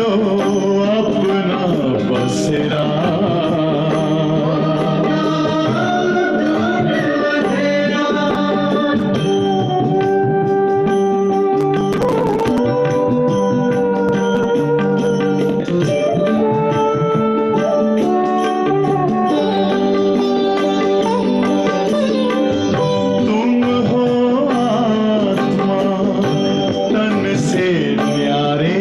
लो अपना बसेरा। तुम हो आत्मा तन से न्यारे,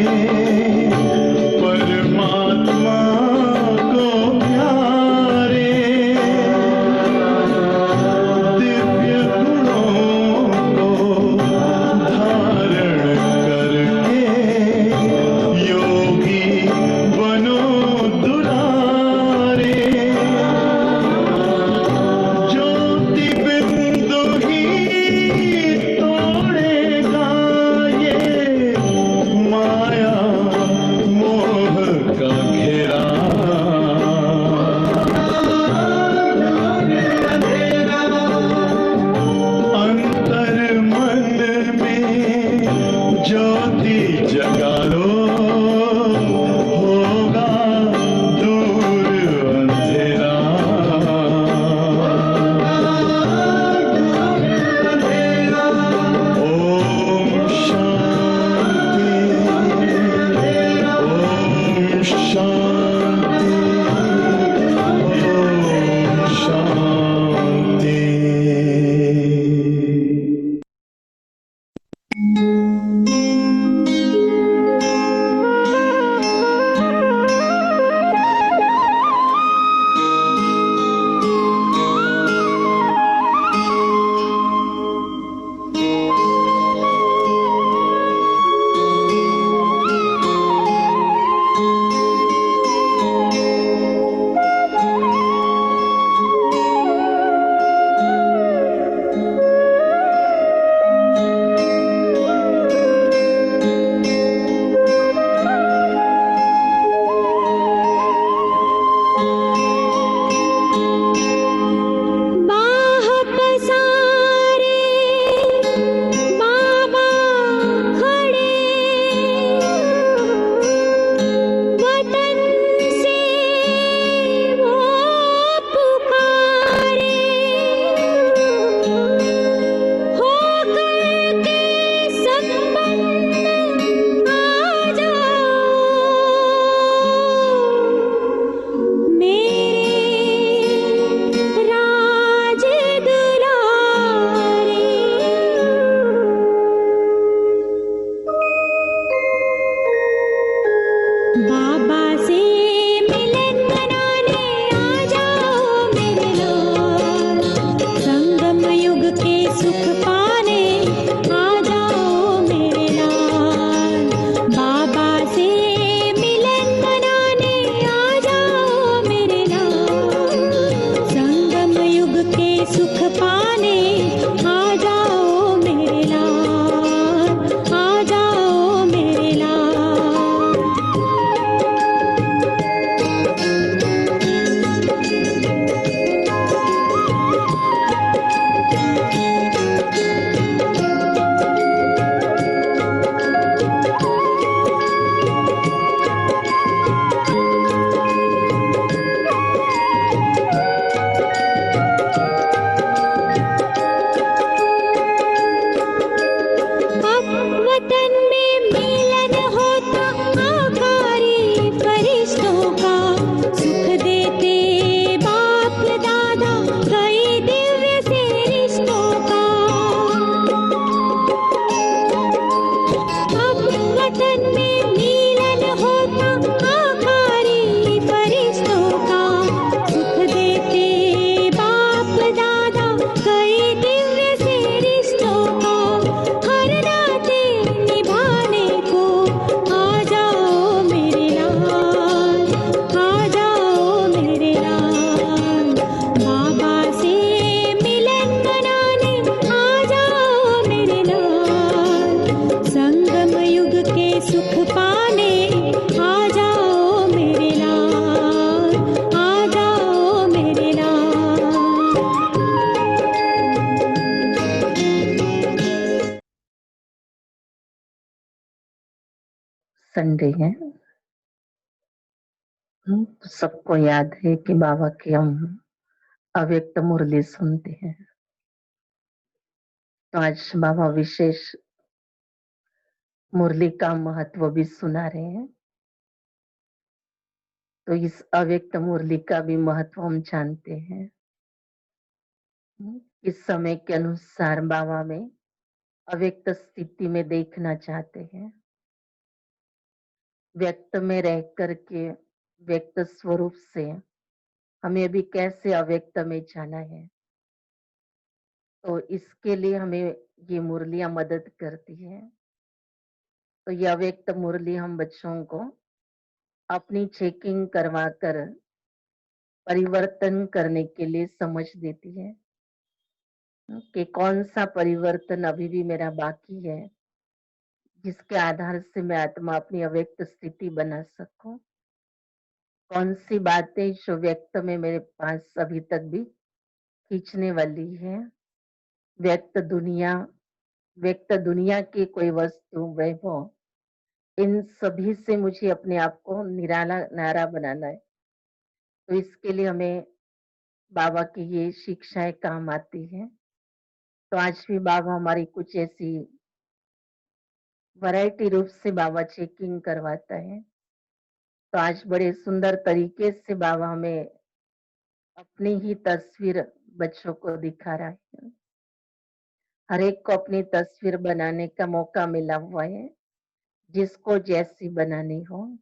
परमात्मा को प्यारे। दिव्य गुणों को धारण करके योगी बनो दुलारे। ज्योति बिंदु ही तोड़ेगा ये माया मोह का घेरा। अंतर मन में ज्योति जगा लो, होगा दूर अंधेरा। ओम शांति, ओम शांति, ओम शांति। बाह पसारे बाबा खड़े, वतन से वो पुकारे। होकर के संपन्न आ जाओ मेरे राज दुलारे। बाबा से मिलन मनाने आ जाओ मेरे लाल। संगम युग के सुख पाने आ जाओ मेरे लाल। बाबा से मिलन मनाने आ जाओ मेरे लाल। संगम युग के सुख पाने आ जाओ मेरे लाल, आ जाओ मेरे लाल। अब वतन में मिलन होता आकारी फरिश्तों का। सुख देते बाप दादा कई दिव्य से रिश्तों का। अब वतन में मिलन होता आकारी फरिश्तों का। सुख देते बाप दादा कई दिव्य से रिश्तों का। हर नाते निभाने को आ जाओ मेरे लाल, आ जाओ मेरे लाल। बाबा से मिलन मनाने आ जाओ मेरे लाल। संगम युग के सुख पाने आ जाओ मेरे लाल, आ जाओ मेरे लाल। संडे है, तो सबको याद है कि बाबा की हम अव्यक्त मुरली सुनते हैं। तो आज बाबा विशेष मुरली का महत्व भी सुना रहे हैं। तो इस अव्यक्त मुरली का भी महत्व हम जानते हैं। इस समय के अनुसार बाबा में अव्यक्त स्थिति में देखना चाहते हैं। व्यक्त में रह करके व्यक्त स्वरूप से हमें अभी कैसे अव्यक्त में जाना है। तो इसके लिए हमें ये मुरलियां मदद करती है। तो ये अव्यक्त मुरली हम बच्चों को अपनी चेकिंग करवा कर परिवर्तन करने के लिए समझ देती है कि कौन सा परिवर्तन अभी भी मेरा बाकी है, जिसके आधार से मैं आत्मा अपनी अव्यक्त स्थिति बना सकूं। कौन सी बातें जो व्यक्त में मेरे पास अभी तक भी खींचने वाली है। व्यक्त दुनिया, व्यक्त दुनिया की कोई वस्तु, वैभव, इन सभी से मुझे अपने आप को निराला नारा बनाना है। तो इसके लिए हमें बाबा की ये शिक्षाएं काम आती हैं। तो आज भी बाबा हमारी कुछ ऐसी वैरायटी रूप से बाबा चेकिंग करवाता है। तो आज बड़े सुंदर तरीके से बाबा हमें अपनी ही तस्वीर बच्चों को दिखा रहा है। हर एक को अपनी तस्वीर बनाने का मौका मिला हुआ है, जिसको जैसी बनानी हो।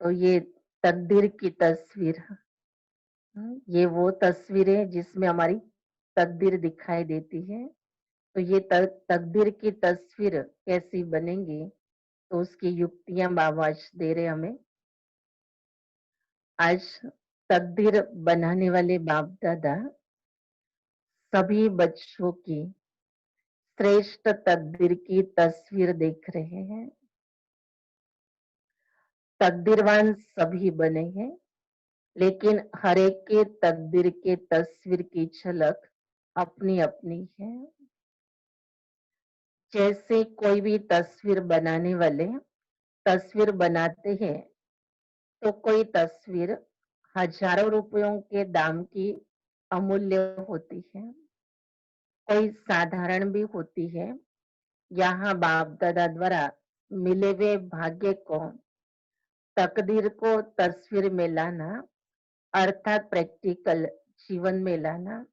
तो ये तकदीर की तस्वीर, ये वो तस्वीर है जिसमें हमारी तकदीर दिखाई देती है। तो ये तकदीर की तस्वीर कैसी बनेगी, तो उसकी युक्तियां बाबा आज दे रहे हमें। आज तकदीर बनाने वाले बाप दादा सभी बच्चों की श्रेष्ठ तकदीर की तस्वीर देख रहे हैं। तकदीरवान सभी बने हैं, लेकिन हर एक के तकदीर के तस्वीर की झलक अपनी अपनी है। जैसे कोई भी तस्वीर बनाने वाले तस्वीर बनाते हैं, तो कोई तस्वीर हजारों रुपयों के दाम की अमूल्य होती है, कोई साधारण भी होती है। यहाँ बाप दादा द्वारा मिले हुए भाग्य को, तकदीर को तस्वीर में लाना, अर्थात प्रैक्टिकल जीवन में लाना,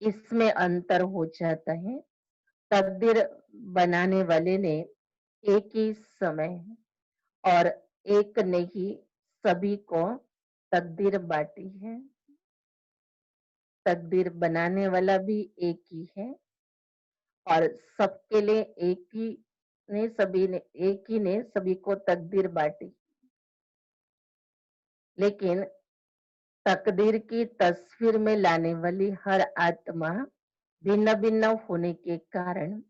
इसमें अंतर हो जाता है। तकदीर बनाने वाले ने एक ही समय और एक ने ही सभी को तकदीर बांटी है। तकदीर बनाने वाला भी एक ही है और सबके लिए एक ही ने सभी को तकदीर बांटी। लेकिन तकदीर की तस्वीर में लाने वाली हर आत्मा भिन्न भिन्न होने के कारण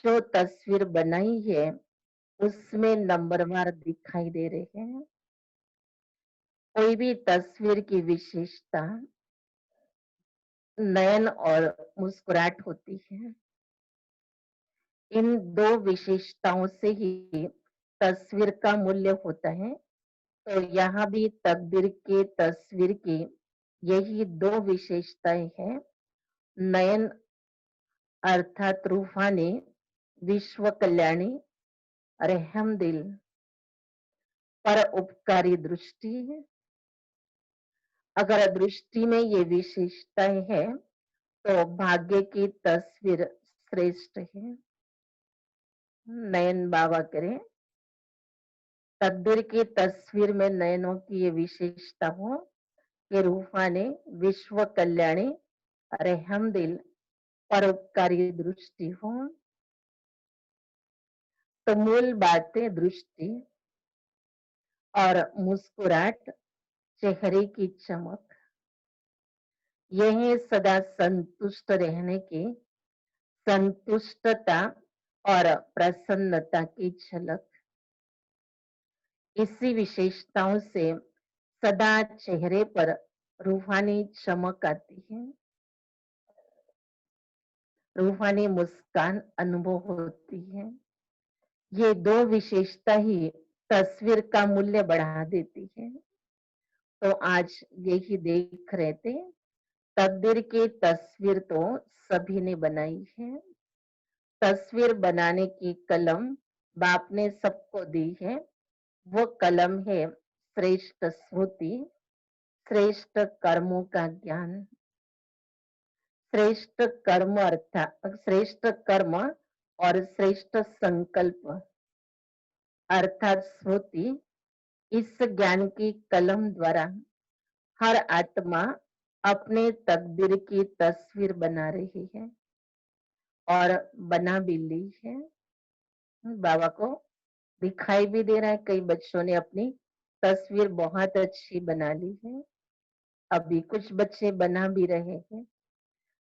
जो तस्वीर बनाई है उसमें नंबरवार दिखाई दे रहे हैं। कोई भी तस्वीर की विशेषता नयन और मुस्कुराहट होती है। इन दो विशेषताओं से ही तस्वीर का मूल्य होता है। तो यहाँ भी तकदीर के तस्वीर की यही दो विशेषताएं हैं। नयन अर्थात रूहानी, विश्व कल्याणी, रहम दिल, पर उपकारी दृष्टि। अगर दृष्टि में ये विशेषताएं हैं, तो भाग्य की तस्वीर श्रेष्ठ है। नयन बाबा करें, तकदीर की तस्वीर में नयनों की ये विशेषता हो कि रूहानी, विश्व कल्याणी, रहम दिल, परोपकारी दृष्टि हो। तो मूल बातें दृष्टि और मुस्कुराहट, चेहरे की चमक, यही सदा संतुष्ट रहने की संतुष्टता और प्रसन्नता की झलक। इसी विशेषताओं से सदा चेहरे पर रूहानी चमक आती है, रूहानी मुस्कान अनुभव होती है। ये दो विशेषता ही तस्वीर का मूल्य बढ़ा देती है। तो आज यही देख रहे थे, तकदीर की तस्वीर तो सभी ने बनाई है। तस्वीर बनाने की कलम बाप ने सबको दी है। वो कलम है श्रेष्ठ स्मृति, श्रेष्ठ कर्मों का ज्ञान। श्रेष्ठ कर्म अर्थात श्रेष्ठ कर्म और श्रेष्ठ संकल्प अर्थात स्मृति, इस ज्ञान की कलम द्वारा हर आत्मा अपने तकदीर की तस्वीर बना रही है और बना भी ली है। बाबा को दिखाई भी दे रहा है, कई बच्चों ने अपनी तस्वीर बहुत अच्छी बना ली है। अभी कुछ बच्चे बना भी रहे हैं,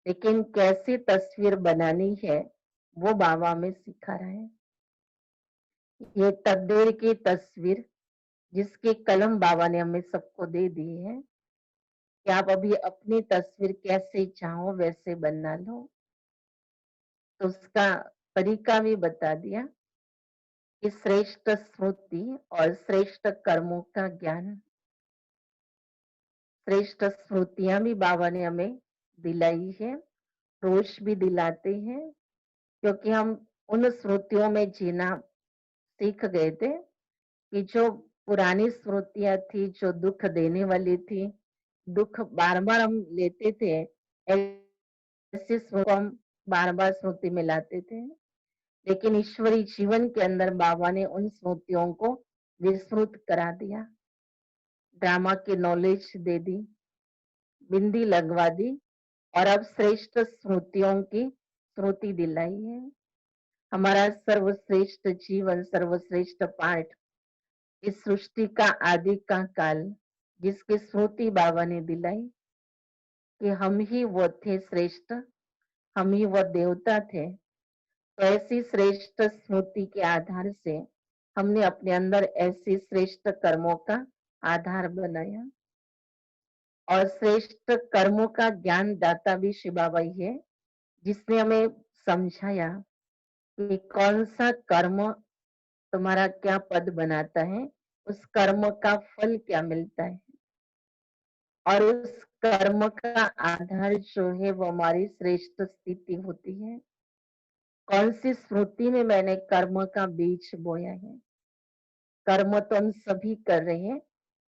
लेकिन कैसी तस्वीर बनानी है वो बाबा में सिखा रहा है। ये तकदीर की तस्वीर जिसकी कलम बाबा ने हमें सबको दे दी है कि आप अभी अपनी तस्वीर कैसे चाहो वैसे बना लो। तो उसका तरीका भी बता दिया कि श्रेष्ठ स्मृति और श्रेष्ठ कर्मों का ज्ञान। श्रेष्ठ स्मृतियां भी बाबा ने हमें दिलाई है, रोज भी दिलाते हैं, क्योंकि हम उन स्मृतियों में जीना सीख गए थे कि जो पुरानी स्मृतियां थी, जो दुख देने वाली थी, दुख बार बार हम लेते थे, ऐसी स्मृति को हम बार बार स्मृति में लाते थे। लेकिन ईश्वरी जीवन के अंदर बाबा ने उन स्मृतियों को विस्मृत करा दिया, ड्रामा की नॉलेज दे दी, बिंदी लगवा दी और अब श्रेष्ठ स्मृतियों की स्मृति दिलाई है। हमारा सर्वश्रेष्ठ जीवन, सर्वश्रेष्ठ पाठ, इस सृष्टि का आदि का काल, जिसकी स्मृति बाबा ने दिलाई कि हम ही वो थे श्रेष्ठ, हम ही वो देवता थे। तो ऐसी श्रेष्ठ स्मृति के आधार से हमने अपने अंदर ऐसी श्रेष्ठ कर्मों का आधार बनाया और श्रेष्ठ कर्मों का ज्ञान दाता भी शिव बाबा ही है, जिसने हमें समझाया कि कौन सा कर्म तुम्हारा क्या पद बनाता है, उस कर्म का फल क्या मिलता है और उस कर्म का आधार जो है वो हमारी श्रेष्ठ स्थिति होती है। कौन सी स्मृति में मैंने कर्म का बीज बोया है। कर्म तो हम सभी कर रहे हैं,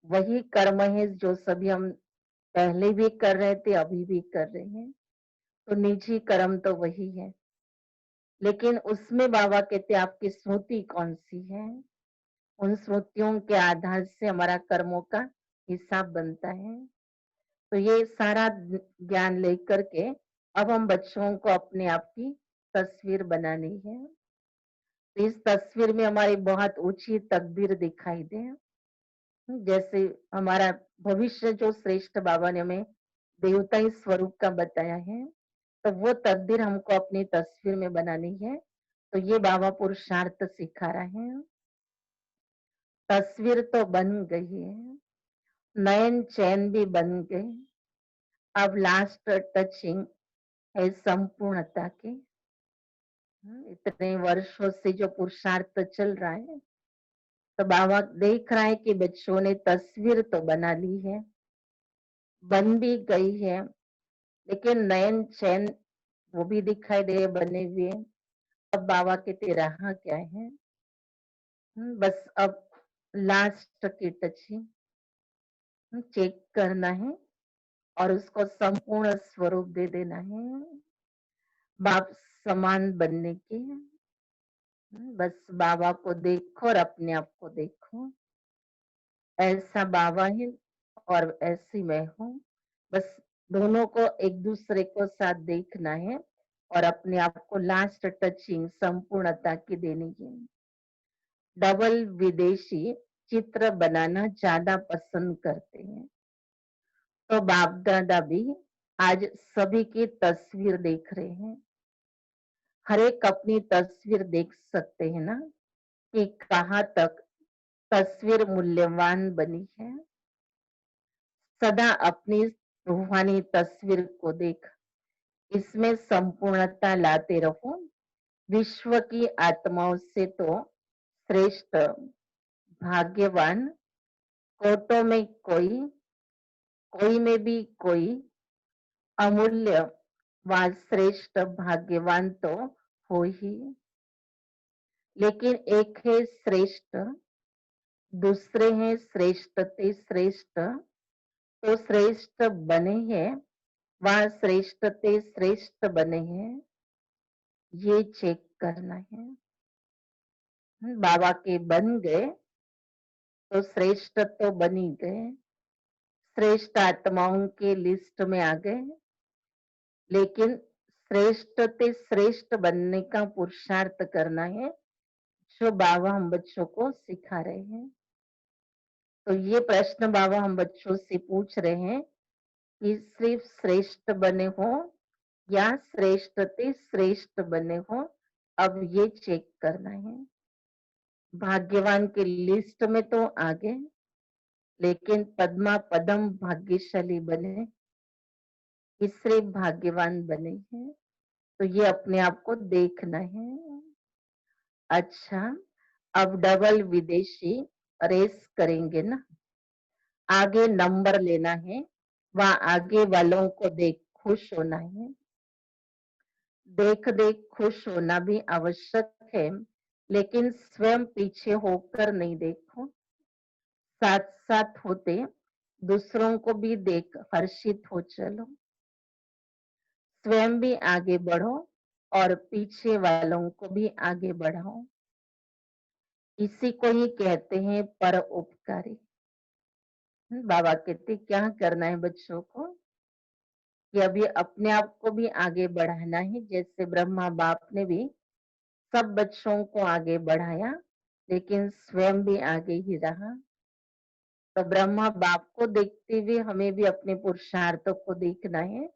वही कर्म है जो सभी हम पहले भी कर रहे थे, अभी भी कर रहे हैं। तो निजी कर्म तो वही है, लेकिन उसमें बाबा कहते आपकी स्मृति कौन सी है। उन स्मृतियों के आधार से हमारा कर्मों का हिसाब बनता है। तो ये सारा ज्ञान लेकर के अब हम बच्चों को अपने आप की तस्वीर बनानी है। तो इस तस्वीर में हमारी बहुत ऊंची तकदीर दिखाई दे, जैसे हमारा भविष्य जो श्रेष्ठ बाबा ने हमें देवताई स्वरूप का बताया है, तो वो तकदीर हमको अपनी तस्वीर में बनानी है। तो ये बाबा पुरुषार्थ सिखा रहा है। तस्वीर तो बन गई है, नयन चैन भी बन गए, अब लास्ट टचिंग है संपूर्णता की। इतने वर्षों से जो पुरुषार्थ चल रहा है, तो बाबा देख रहा है कि बच्चों ने तस्वीर तो बना ली है, बन भी गई है, लेकिन नयन चैन वो भी दिखाई दे रहे बने हुए। अब बाबा कहते रहा क्या है, बस अब लास्ट की टचिंग चेक करना है और उसको संपूर्ण स्वरूप दे देना है, बाप समान बनने की। बस बाबा को देखो और अपने आप को देखो, ऐसा बाबा है और ऐसी मैं हूँ। बस दोनों को एक दूसरे को साथ देखना है और अपने आप को लास्ट टचिंग संपूर्णता की देनी है। डबल विदेशी चित्र बनाना ज्यादा पसंद करते हैं, तो बाप दादा भी आज सभी की तस्वीर देख रहे हैं। हर एक अपनी तस्वीर देख सकते हैं ना कि कहाँ तक तस्वीर मूल्यवान बनी है। सदा अपनी रूहानी तस्वीर को देख इसमें संपूर्णता लाते रहो। विश्व की आत्माओं से तो श्रेष्ठ भाग्यवान कोटों में कोई, कोई में भी कोई, अमूल्य व श्रेष्ठ भाग्यवान तो हो ही, लेकिन एक है श्रेष्ठ, दूसरे हैं श्रेष्ठ ते श्रेष्ठ, तो श्रेष्ठ बने हैं वह श्रेष्ठ ते श्रेष्ठ बने हैं, ये चेक करना है। बाबा के बन गए तो श्रेष्ठ तो बन ही गए, श्रेष्ठ आत्माओं के लिस्ट में आ गए, लेकिन श्रेष्ठ ते श्रेष्ठ बनने का पुरुषार्थ करना है, जो बाबा हम बच्चों को सिखा रहे हैं। तो ये प्रश्न बाबा हम बच्चों से पूछ रहे हैं कि सिर्फ श्रेष्ठ बने हो या श्रेष्ठ ते श्रेष्ठ बने हो, अब ये चेक करना है। भाग्यवान के लिस्ट में तो आ गए, लेकिन पद्मा पदम भाग्यशाली बने, इससे भाग्यवान बने हैं, तो ये अपने आप को देखना है। अच्छा, अब डबल विदेशी रेस करेंगे ना, आगे नंबर लेना है, वहां आगे वालों को देख खुश होना है, देख देख खुश होना भी आवश्यक है, लेकिन स्वयं पीछे होकर नहीं देखो, साथ साथ होते दूसरों को भी देख हर्षित हो चलो, स्वयं भी आगे बढ़ो और पीछे वालों को भी आगे बढ़ाओ, इसी को ही कहते हैं परोपकारी। बाबा कहते क्या करना है बच्चों को कि अभी अपने आप को भी आगे बढ़ाना है, जैसे ब्रह्मा बाप ने भी सब बच्चों को आगे बढ़ाया, लेकिन स्वयं भी आगे ही रहा। तो ब्रह्मा बाप को देखते हुए हमें भी अपने पुरुषार्थों को देखना है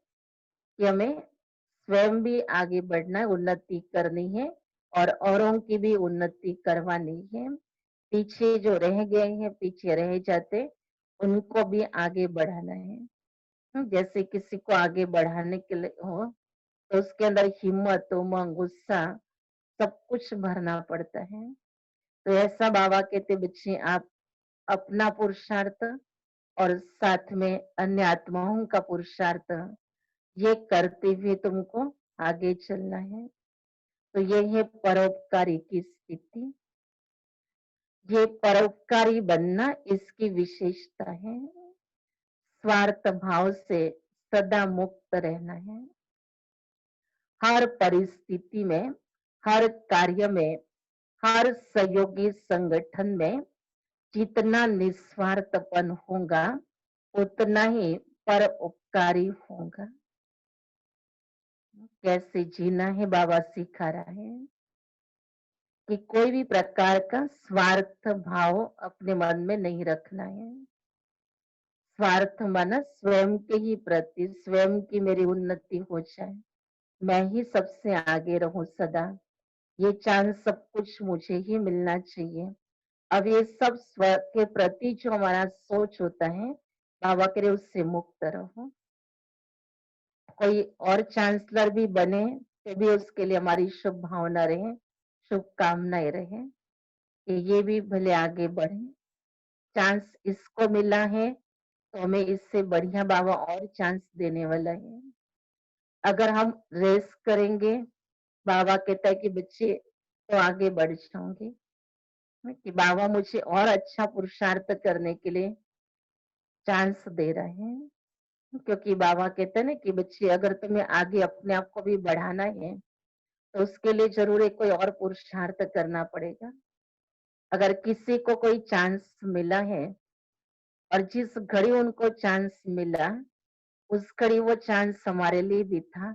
कि हमें स्वयं भी आगे बढ़ना है, उन्नति करनी है और औरों की भी उन्नति करवानी है। पीछे जो रह गए हैं, पीछे रह जाते, उनको भी आगे बढ़ाना है। जैसे किसी को आगे बढ़ाने के लिए हो तो उसके अंदर हिम्मत, उमंग, गुस्सा सब कुछ भरना पड़ता है। तो ऐसा बाबा कहते बच्चे आप अपना पुरुषार्थ और साथ में अन्य आत्माओं का पुरुषार्थ ये करते हुए तुमको आगे चलना है। तो ये है परोपकारी की स्थिति, ये परोपकारी बनना इसकी विशेषता है। स्वार्थ भाव से सदा मुक्त रहना है, हर परिस्थिति में, हर कार्य में, हर सहयोगी संगठन में जितना निस्वार्थपन होगा उतना ही परोपकारी होगा। कैसे जीना है बाबा सिखा रहा है कि कोई भी प्रकार का स्वार्थ भाव अपने मन में नहीं रखना है। स्वार्थ माना स्वयं के ही प्रति, स्वयं की मेरी उन्नति हो जाए, मैं ही सबसे आगे रहूं सदा, ये चांस सब कुछ मुझे ही मिलना चाहिए। अब ये सब स्व के प्रति जो हमारा सोच होता है, बाबा करे उससे मुक्त रहो। कोई और चांसलर भी बने तो भी उसके लिए हमारी शुभ भावना रहे, शुभकामनाएं रहे कि ये भी भले आगे बढ़े। चांस इसको मिला है तो हमें इससे बढ़िया बाबा और चांस देने वाला है। अगर हम रेस करेंगे, बाबा कहता है कि बच्चे तो आगे बढ़ जाओगे, कि बाबा मुझे और अच्छा पुरुषार्थ करने के लिए चांस दे रहे हैं। क्योंकि बाबा कहते हैं ना कि बच्चे अगर तुम्हें आगे अपने आप को भी बढ़ाना है तो उसके लिए जरूर एक कोई और पुरुषार्थ करना पड़ेगा। अगर किसी को कोई चांस मिला है और जिस घड़ी उनको चांस मिला उस घड़ी वो चांस हमारे लिए भी था,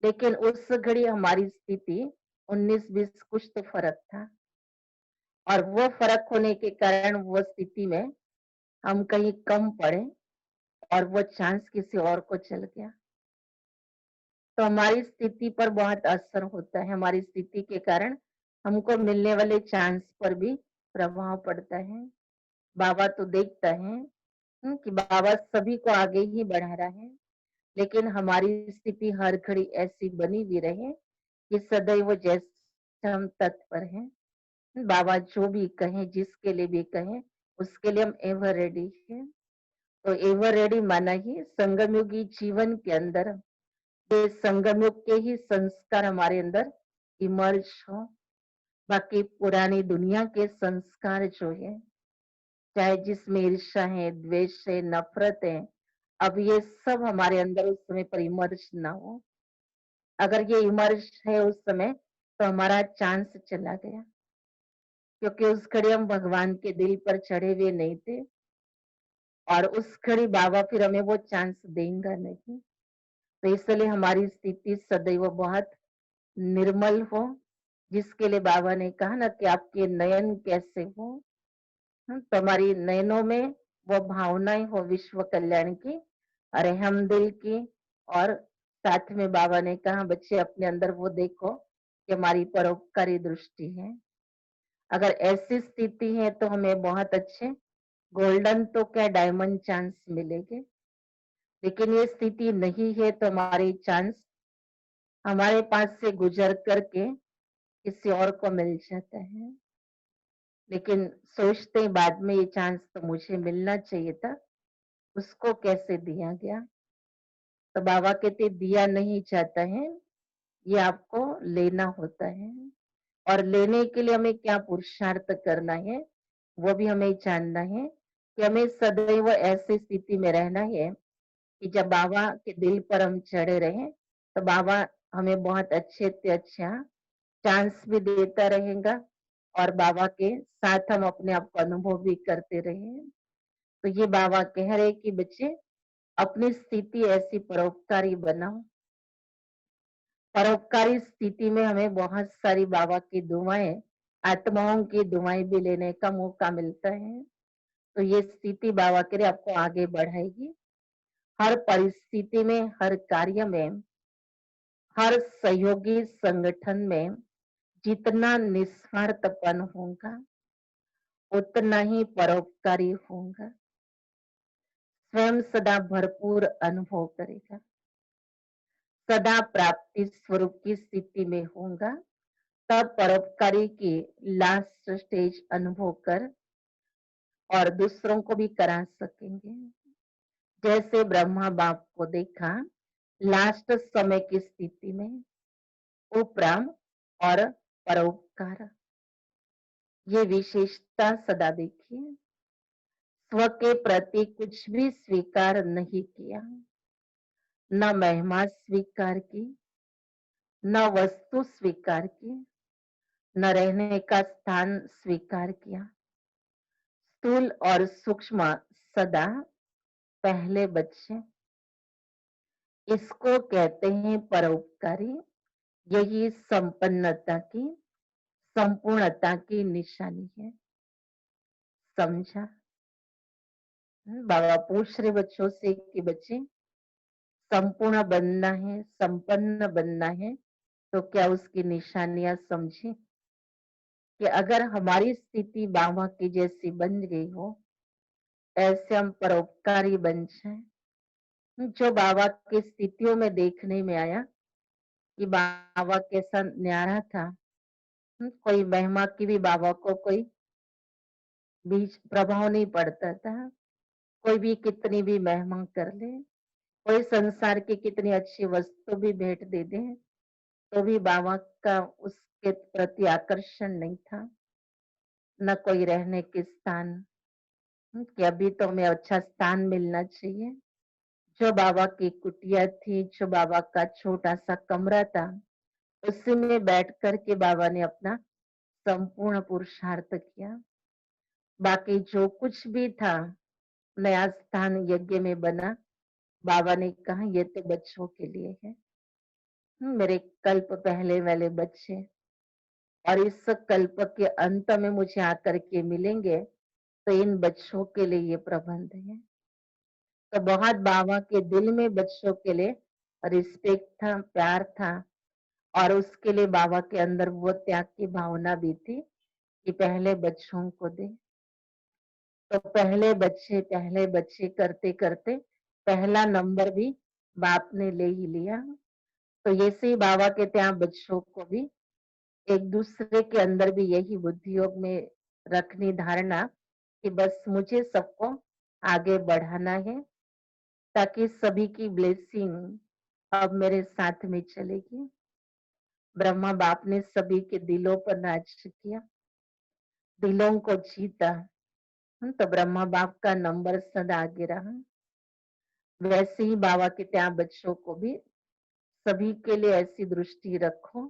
लेकिन उस घड़ी हमारी स्थिति 19-20 कुछ तो फर्क था और वो फर्क होने के कारण वो स्थिति में हम कहीं कम पड़े और वो चांस किसी और को चल गया। तो हमारी स्थिति पर बहुत असर होता है, हमारी स्थिति के कारण हमको मिलने वाले चांस पर भी प्रभाव पड़ता है। बाबा तो देखता है कि बाबा सभी को आगे ही बढ़ा रहा है, लेकिन हमारी स्थिति हर घड़ी ऐसी बनी हुई रहे कि सदैव जैसे हम तत्पर हैं। बाबा जो भी कहें, जिसके लिए भी कहें, उसके लिए हम एवर रेडी हैं। तो एवर रेडी माना ही संगम युगी जीवन के अंदर ये संगम युग के ही संस्कार हमारे अंदर इमर्ज हो। बाकी पुरानी दुनिया के संस्कार जो है, चाहे जिसमें ईर्ष्या है, द्वेष है, नफरत है, अब ये सब हमारे अंदर उस समय पर इमर्ज ना हो। अगर ये इमर्ज है उस समय, तो हमारा चांस चला गया, क्योंकि उस घड़ी हम भगवान के दिल पर चढ़े हुए नहीं थे, और उस घड़ी बाबा फिर हमें वो चांस देंगे नहीं। तो इसलिए हमारी स्थिति सदैव बहुत निर्मल हो, जिसके लिए बाबा ने कहा ना कि आपके नयन कैसे हो, तो हमारी नयनों में वो भावनाएं हो विश्व कल्याण की, रहम दिल की। और साथ में बाबा ने कहा बच्चे अपने अंदर वो देखो कि हमारी परोपकारी दृष्टि है। अगर ऐसी स्थिति है तो हमें बहुत अच्छे गोल्डन तो क्या डायमंड चांस मिलेंगे। लेकिन ये स्थिति नहीं है तो हमारे चांस हमारे पास से गुजर करके किसी और को मिल जाता है। लेकिन सोचते हैं बाद में ये चांस तो मुझे मिलना चाहिए था, उसको कैसे दिया गया। तो बाबा कहते दिया नहीं जाता है, ये आपको लेना होता है। और लेने के लिए हमें क्या पुरुषार्थ करना है, वो भी हमें जानना है कि हमें सदैव ऐसी स्थिति में रहना है कि जब बाबा के दिल पर हम चढ़े रहे, तो बाबा हमें बहुत अच्छे से अच्छा चांस भी देता रहेगा, और बाबा के साथ हम अपने आप को अनुभव भी करते रहे। तो ये बाबा कह रहे कि बच्चे अपनी स्थिति ऐसी परोपकारी बनाओ। परोपकारी स्थिति में हमें बहुत सारी बाबा की दुआएं, आत्माओं की दुआएं भी लेने का मौका मिलता है। तो ये स्थिति बाबा के लिए आपको आगे बढ़ाएगी। हर परिस्थिति में, हर कार्य में, हर सहयोगी संगठन में जितना निस्वार्थपन होगा, उतना ही परोपकारी होगा। स्वयं सदा भरपूर अनुभव करेगा, सदा प्राप्ति स्वरूप की स्थिति में होगा, तब परोपकारी की लास्ट स्टेज अनुभव कर और दूसरों को भी करा सकेंगे। जैसे ब्रह्मा बाप को देखा लास्ट समय की स्थिति में, उपराम और परोपकार, ये विशेषता सदा देखिए। स्व के प्रति कुछ भी स्वीकार नहीं किया, न महिमा स्वीकार की, न वस्तु स्वीकार की, न रहने का स्थान स्वीकार किया। स्थूल और सूक्ष्म सदा पहले बच्चे, इसको कहते हैं परोपकारी। यही संपन्नता की, संपूर्णता की निशानी है। समझा? बाबा पूछ रहे बच्चों से कि बच्चे संपूर्ण बनना है, संपन्न बनना है, तो क्या उसकी निशानियां समझे कि अगर हमारी स्थिति बाबा की जैसी बन गई हो, ऐसे हम परोपकारी बन जाए। जो बाबा की स्थितियों में देखने में आया कि बाबा कैसा न्यारा था, कोई महिमा की भी बाबा को कोई बीच प्रभाव नहीं पड़ता था। कोई भी कितनी भी महिमा कर ले, कोई संसार की कितनी अच्छी वस्तु भी भेंट दे दे, तो भी बाबा का उसके प्रति आकर्षण नहीं था। न कोई रहने के स्थान, कि अभी तो हमें अच्छा स्थान मिलना चाहिए। जो बाबा की कुटिया थी, जो बाबा का छोटा सा कमरा था, उसी में बैठ कर के बाबा ने अपना संपूर्ण पुरुषार्थ किया। बाकी जो कुछ भी था, नया स्थान यज्ञ में बना, बाबा ने कहा ये तो बच्चों के लिए है। मेरे कल्प पहले वाले बच्चे, और इस कल्प के अंत में मुझे आकर के मिलेंगे, तो इन बच्चों के लिए ये प्रबंध है। तो बहुत बाबा के दिल में बच्चों के लिए रिस्पेक्ट था, प्यार था, और उसके लिए बाबा के अंदर वो त्याग की भावना भी थी कि पहले बच्चों को दे। तो पहले बच्चे करते करते पहला नंबर भी बाप ने ले ही लिया। तो ऐसे ही बाबा कहते हैं आप बच्चों को भी एक दूसरे के अंदर भी यही बुद्धि योग में रखनी धारणा कि बस मुझे सबको आगे बढ़ाना है, ताकि सभी की ब्लेसिंग अब मेरे साथ में चलेगी। ब्रह्मा बाप ने सभी के दिलों पर राज किया, दिलों को जीता। तो ब्रह्मा बाप का नंबर सदा आगे रहा। वैसे ही बाबा के ત્યાં बच्चों को भी सभी के लिए ऐसी दृष्टि रखो,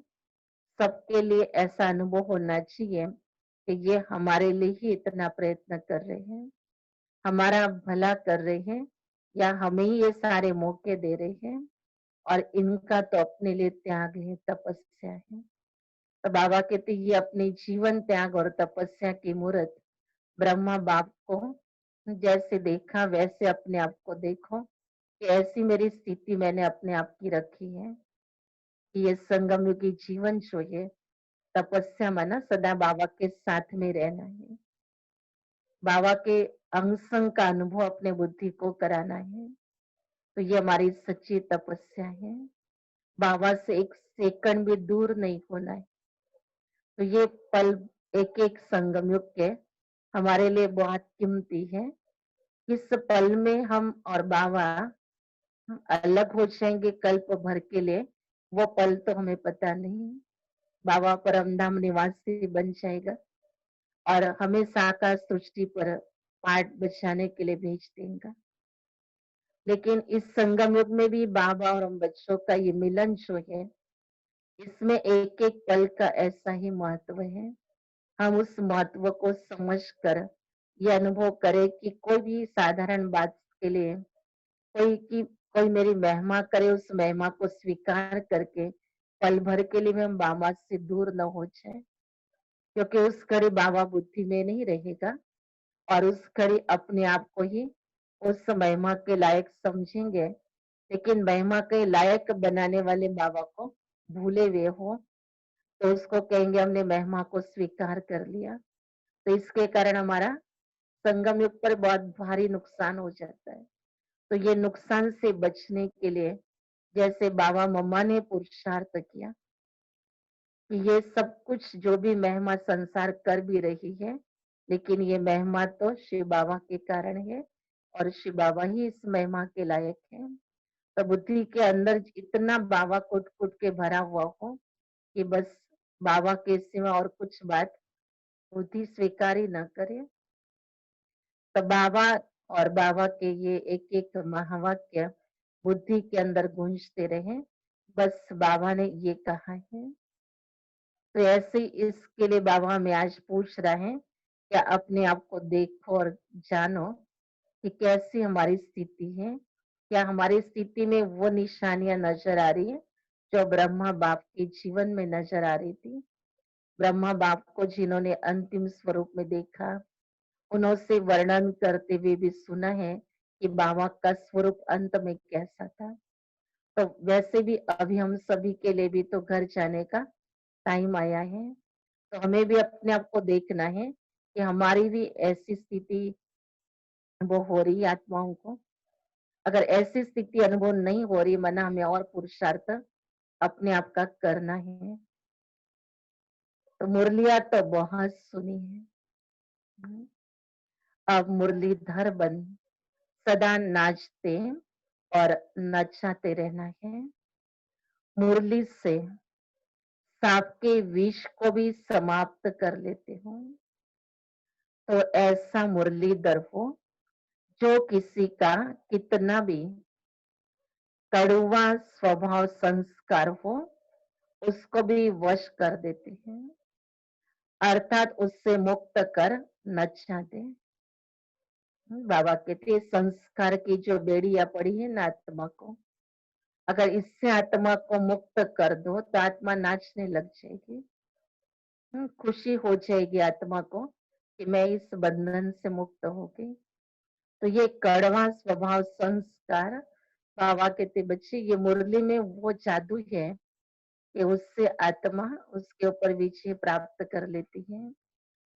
सबके लिए ऐसा अनुभव होना चाहिए कि ये हमारे लिए ही इतना प्रयत्न कर रहे हैं, हमारा भला कर रहे हैं, या हमें ही ये सारे मौके दे रहे हैं, और इनका तो अपने लिए त्याग है, तपस्या है। तो बाबा कहते ये अपने जीवन त्याग और तपस्या की मूर्त ब्रह्मा बाप को जैसे देखा वैसे अपने आप को देखो कि ऐसी मेरी स्थिति मैंने अपने आप की रखी है कि ये संगम युगी जीवन जो है तपस्या माना सदा बाबा के साथ में रहना है, बाबा के अंग संग का अनुभव अपने बुद्धि को कराना है। तो ये हमारी सच्ची तपस्या है, बाबा से एक सेकंड भी दूर नहीं होना है। तो ये पल एक एक संगम युग के हमारे लिए बहुत कीमती है। इस पल में हम और बाबा अलग हो जाएंगे कल्प भर के लिए, वो पल तो हमें पता नहीं। बाबा परमधाम निवासी बन जाएगा और हमें साकार सृष्टि पर पाठ बचाने के लिए भेज देगा। लेकिन इस संगम युग में भी बाबा और हम बच्चों का ये मिलन जो है, इसमें एक एक पल का ऐसा ही महत्व है। हम उस महत्व को समझकर ये अनुभव करें कि कोई भी साधारण बात के लिए कोई मेरी महिमा करे, उस महिमा को स्वीकार करके पल भर के लिए भी हम बाबा से दूर न हो जाए, क्योंकि उस घड़ी बाबा बुद्धि में नहीं रहेगा और उस घड़ी अपने आप को ही उस महिमा के लायक समझेंगे। लेकिन महिमा के लायक बनाने वाले बाबा को भूले हुए हो तो उसको कहेंगे हमने महिमा को स्वीकार कर लिया। तो इसके कारण हमारा संगम युग पर बहुत भारी नुकसान हो जाता है। तो ये नुकसान से बचने के लिए जैसे बाबा मम्मा ने पुरुषार्थ किया कि ये सब कुछ जो भी महिमा संसार कर भी रही है, लेकिन ये महिमा तो शिव बाबा के कारण है और शिव बाबा ही इस महिमा के लायक है। तो बुद्धि के अंदर इतना बाबा कुट कुट के भरा हुआ हो कि बस बाबा के सिवा और कुछ बात बुद्धि स्वीकार ही न करे। तो बाबा और बाबा के ये एक एक महावाक्य बुद्धि के अंदर गूंजते रहे, बस बाबा ने ये कहा है। तो ऐसे ही इसके लिए बाबा हमें आज पूछ रहा है, क्या अपने आप को देखो और जानो कि कैसी हमारी स्थिति है, क्या हमारी स्थिति में वो निशानियां नजर आ रही है जो ब्रह्मा बाप के जीवन में नजर आ रही थी। ब्रह्मा बाप को जिन्होंने अंतिम स्वरूप में देखा, उनसे वर्णन करते हुए भी सुना है कि बाबा का स्वरूप अंत में कैसा था। तो वैसे भी अभी हम सभी के लिए भी तो घर जाने का टाइम आया है। तो हमें भी अपने आप को देखना है कि हमारी भी ऐसी स्थिति वो हो रही है आत्माओं को। अगर ऐसी स्थिति अनुभव नहीं हो रही, मना हमें और पुरुषार्थ अपने आप का करना है। तो मुरलिया तो बहुत सुनी है। अब मुरलीधर बन सदा नाचते और नचाते रहना है। मुरली से सांप के विष को भी समाप्त कर लेते हो। तो ऐसा मुरलीधर हो जो किसी का कितना भी कड़वा स्वभाव संस्कार हो, उसको भी वश कर देते हैं, अर्थात उससे मुक्त कर नचा दे। बाबा कहते हैं संस्कार की जो बेड़ियां पड़ी है ना आत्मा को, अगर इससे आत्मा को मुक्त कर दो तो आत्मा नाचने लग जाएगी। खुशी हो जाएगी आत्मा को कि मैं इस बंधन से मुक्त हो गई। तो ये कड़वा स्वभाव संस्कार, बाबा कहते बच्चे ये मुरली में वो जादू है कि उससे आत्मा उसके ऊपर विजय प्राप्त कर लेती है।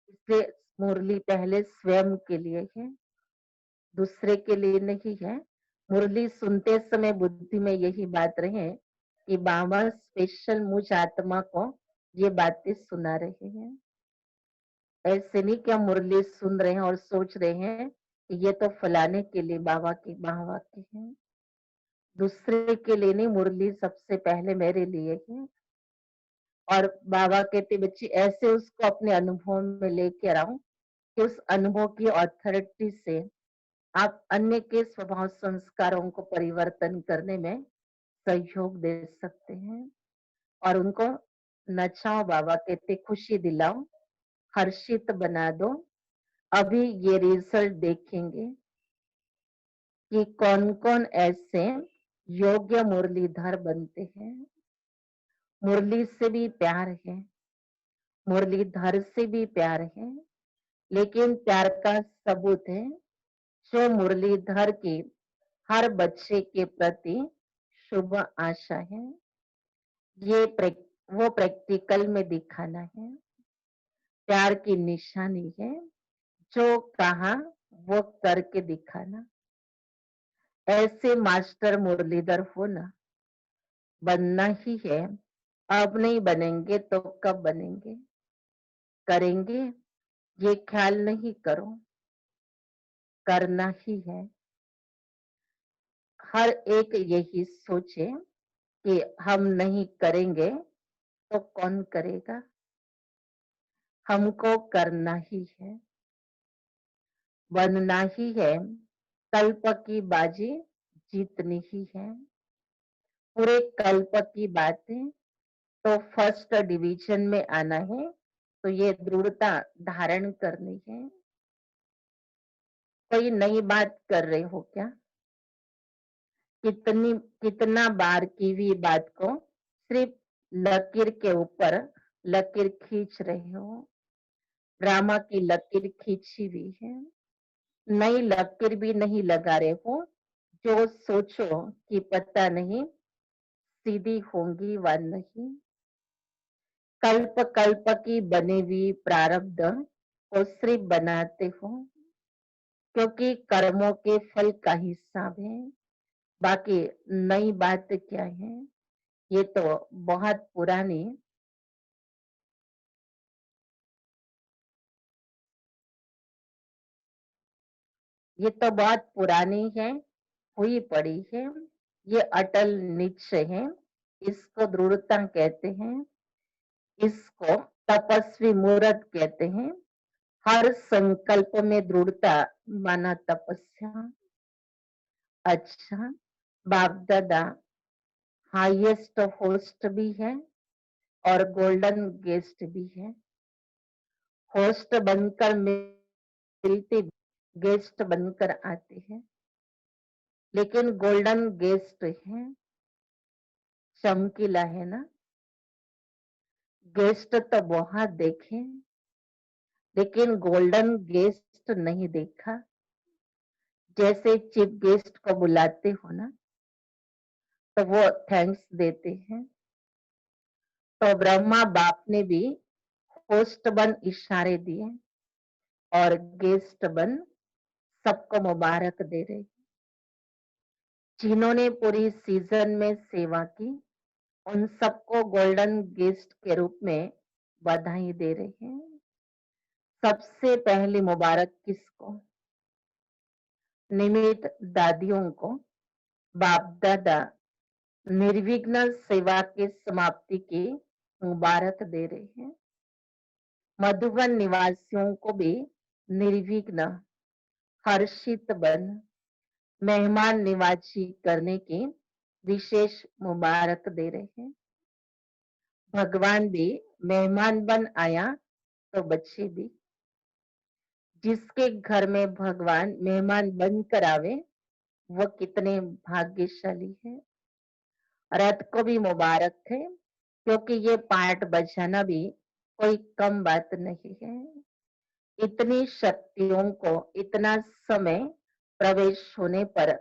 इसलिए मुरली पहले स्वयं के लिए है, दूसरे के लिए नहीं है। मुरली सुनते समय बुद्धि में यही बात रहे कि बाबा स्पेशल मुझ आत्मा को ये बातें सुना रहे हैं। ऐसे नहीं कि हम मुरली सुन रहे हैं और सोच रहे हैं कि ये तो फलाने के लिए बाबा की बाबा की है, दूसरे के लिए नहीं, मुरली सबसे पहले मेरे लिए है। और बाबा कहते बच्ची ऐसे उसको अपने अनुभव में लेकर आओ कि उस अनुभव की अथॉरिटी से आप अन्य के स्वभाव संस्कारों को परिवर्तन करने में सहयोग दे सकते हैं। और उनको नचाओ, बाबा कहते खुशी दिलाओ, हर्षित बना दो। अभी ये रिजल्ट देखेंगे कि कौन कौन ऐसे योग्य मुरलीधर बनते हैं। मुरली से भी प्यार है, मुरलीधर से भी प्यार है, लेकिन प्यार का सबूत है जो मुरलीधर की हर बच्चे के प्रति शुभ आशा है। ये वो प्रैक्टिकल में दिखाना है, प्यार की निशानी है, जो कहा वो करके दिखाना। ऐसे मास्टर मुरलीधर होना बनना ही है। अब नहीं बनेंगे तो कब बनेंगे? करेंगे, ये ख्याल नहीं करो, करना ही है। हर एक यही सोचे कि हम नहीं करेंगे तो कौन करेगा? हमको करना ही है, बनना ही है। कल्प की बाजी जीतनी ही है। पूरे कल्प की बातें तो फर्स्ट डिवीजन में आना है, तो ये दृढ़ता धारण करनी है। कोई नई बात कर रहे हो क्या? कितना बार की हुई बात को सिर्फ लकीर के ऊपर लकीर खींच रहे हो। ड्रामा की लकीर खींची हुई है, नई लकीर भी नहीं लगा रहे हो, जो सोचो कि पता नहीं सीधी होंगी व नहीं। कल्प कल्प की बनी हुई प्रारब्ध को सिर्फ बनाते हो, क्योंकि कर्मों के फल का हिसाब है। बाकी नई बात क्या है? ये तो बहुत पुरानी, ये तो बहुत पुरानी है, हुई पड़ी है। ये अटल निश्चय है, इसको दृढ़ता कहते हैं, इसको तपस्वी मूर्त कहते हैं। हर संकल्प में दृढ़ता माना तपस्या। अच्छा, बाप दादा हाईएस्ट होस्ट भी है और गोल्डन गेस्ट भी है। होस्ट बनकर मिलते, गेस्ट बनकर आते हैं, लेकिन गोल्डन गेस्ट है, चमकीला है ना। गेस्ट तो बहुत देखे, लेकिन गोल्डन गेस्ट नहीं देखा। जैसे चीफ गेस्ट को बुलाते हो ना, तो वो थैंक्स देते हैं। तो ब्रह्मा बाप ने भी होस्ट बन इशारे दिए और गेस्ट बन सबको मुबारक दे रहे। जिन्होंने पूरी सीजन में सेवा की, उन सबको गोल्डन गेस्ट के रूप में बधाई दे रहे हैं। सबसे पहली मुबारक किसको? निमित दादियों को। बाप दादा निर्विघ्न सेवा की समाप्ति की मुबारक दे रहे हैं। मधुबन निवासियों को भी निर्विघ्न हर्षित बन मेहमान निवाजी करने की विशेष मुबारक दे रहे हैं। भगवान भी मेहमान बन आया तो बच्चे भी। जिसके घर में भगवान मेहमान बनकर आवे, वो कितने भाग्यशाली है। रथ को भी मुबारक है, क्योंकि ये पार्ट बजाना भी कोई कम बात नहीं है। इतनी शक्तियों को इतना समय प्रवेश होने पर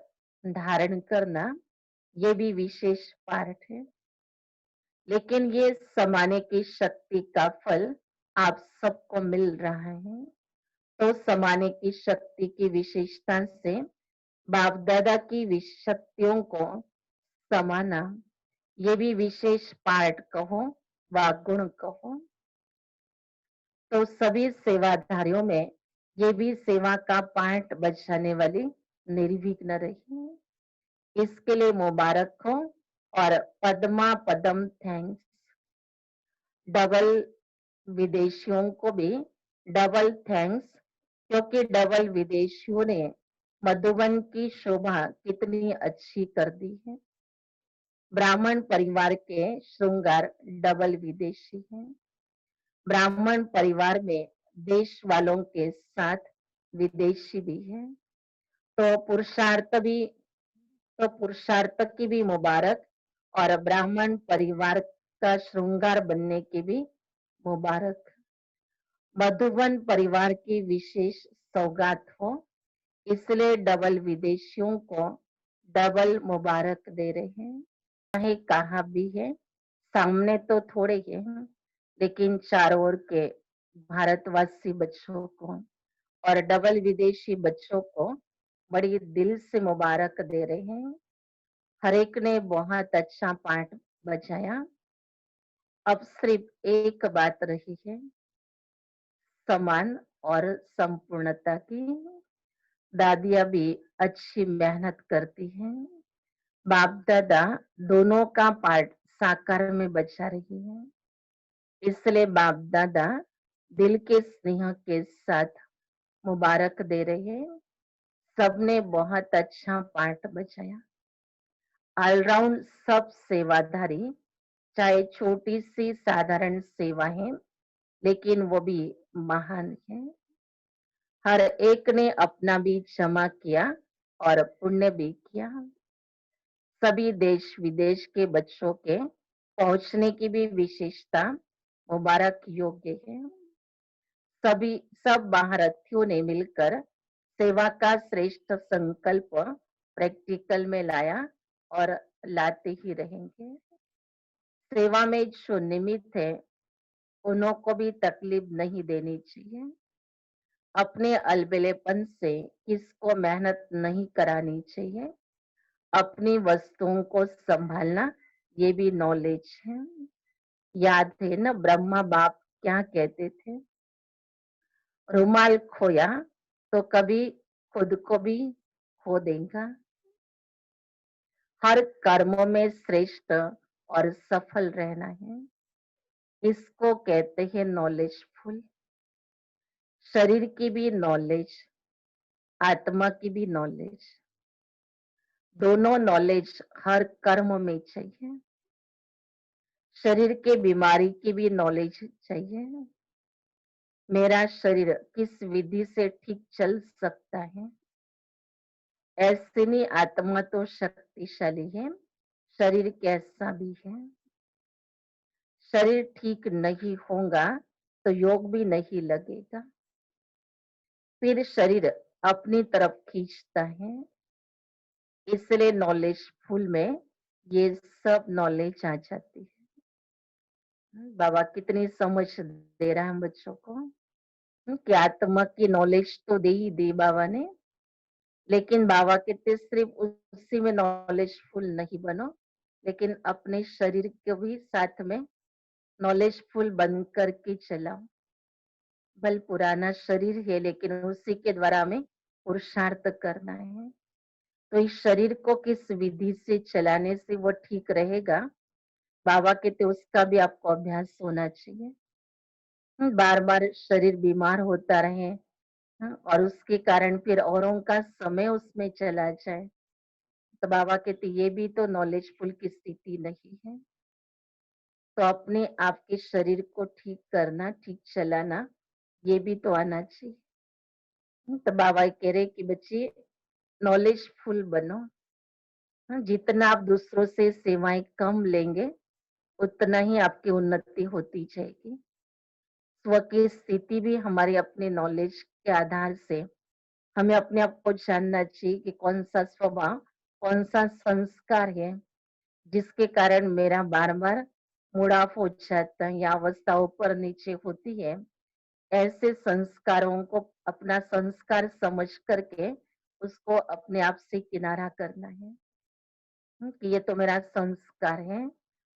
धारण करना, ये भी विशेष पार्ट है। लेकिन ये समाने की शक्ति का फल आप सबको मिल रहा है। तो समाने की शक्ति की विशेषता से बाप दादा की शक्तियों को समाना, ये भी विशेष पार्ट कहो व गुण कहो। तो सभी सेवाधारियों में ये भी सेवा का पाठ बजाने वाली निर्विघ्न रही। इसके लिए मुबारक हो और पद्मा पदम थैंक्स। डबल विदेशियों को भी डबल थैंक्स, क्योंकि डबल विदेशियों ने मधुबन की शोभा कितनी अच्छी कर दी है। ब्राह्मण परिवार के श्रृंगार डबल विदेशी हैं। ब्राह्मण परिवार में देश वालों के साथ विदेशी भी है। तो पुरुषार्थ की भी मुबारक और ब्राह्मण परिवार का श्रृंगार बनने की भी मुबारक। मधुबन परिवार की विशेष सौगात हो, इसलिए डबल विदेशियों को डबल मुबारक दे रहे हैं। चाहे कहा भी है, सामने तो थोड़े ही हैं, लेकिन चारों ओर के भारतवासी बच्चों को और डबल विदेशी बच्चों को बड़ी दिल से मुबारक दे रहे हैं। हर एक ने बहुत अच्छा पाठ बजाया। अब सिर्फ एक बात रही है, समान और संपूर्णता की। दादियाँ भी अच्छी मेहनत करती हैं। बाप दादा दोनों का पाठ साकार में बजा रही है, इसलिए बाप दादा दिल के स्नेह के साथ मुबारक दे रहे हैं। सबने बहुत अच्छा पाठ बजाया। ऑलराउंड सब सेवाधारी, चाहे छोटी सी साधारण सेवा है, लेकिन वो भी महान है। हर एक ने अपना भी जमा किया और पुण्य भी किया। सभी देश विदेश के बच्चों के पहुंचने की भी विशेषता मुबारक योग्य है। सब महारथियों ने मिलकर सेवा का श्रेष्ठ संकल्प प्रैक्टिकल में लाया और लाते ही रहेंगे। सेवा में जो निमित्त है, उन्हों को भी तकलीफ नहीं देनी चाहिए। अपने अलबेलेपन से किसको मेहनत नहीं करानी चाहिए। अपनी वस्तुओं को संभालना ये भी नॉलेज है। याद है ना, ब्रह्मा बाप क्या कहते थे, रुमाल खोया तो कभी खुद को भी खो देगा। हर कर्मों में श्रेष्ठ और सफल रहना है, इसको कहते हैं नॉलेजफुल। शरीर की भी नॉलेज, आत्मा की भी नॉलेज, दोनों नॉलेज हर कर्म में चाहिए। शरीर के बीमारी की भी नॉलेज चाहिए। मेरा शरीर किस विधि से ठीक चल सकता है, ऐसे नहीं आत्मा तो शक्तिशाली है, शरीर कैसा भी है। शरीर ठीक नहीं होगा तो योग भी नहीं लगेगा, फिर शरीर अपनी तरफ खींचता है। इसलिए नॉलेजफुल में ये सब नॉलेज आ जाती है। बाबा कितनी समझ दे रहा है हम बच्चों को। कि आत्मा की नॉलेज तो दे ही दी बाबा ने, लेकिन बाबा कहते सिर्फ उसी में नॉलेजफुल नहीं बनो, लेकिन अपने शरीर के भी साथ में नॉलेजफुल बन करके चलाओ। बल पुराना शरीर है, लेकिन उसी के द्वारा हमें पुरुषार्थ करना है। तो इस शरीर को किस विधि से चलाने से वो ठीक रहेगा, बाबा कहते उसका भी आपको अभ्यास होना चाहिए। बार बार शरीर बीमार होता रहे, और उसके कारण फिर औरों का समय उसमें चला जाए, तो बाबा कहते ये भी तो नॉलेजफुल की स्थिति नहीं है। तो अपने आपके शरीर को ठीक करना, ठीक चलाना, ये भी तो आना चाहिए। तो बाबा कह रहे कि बच्चे नॉलेजफुल बनो। जितना आप दूसरों से सेवाएं कम लेंगे, उतना ही आपकी उन्नति होती जाएगी। स्व की स्थिति भी हमारी अपने नॉलेज के आधार से हमें अपने आप को जानना चाहिए कि कौन सा स्वभाव, कौन सा संस्कार है जिसके कारण मेरा बार बार मूड ऑफ हो जाता है या अवस्था ऊपर नीचे होती है। ऐसे संस्कारों को अपना संस्कार समझ करके उसको अपने आप से किनारा करना है। कि ये तो मेरा संस्कार है,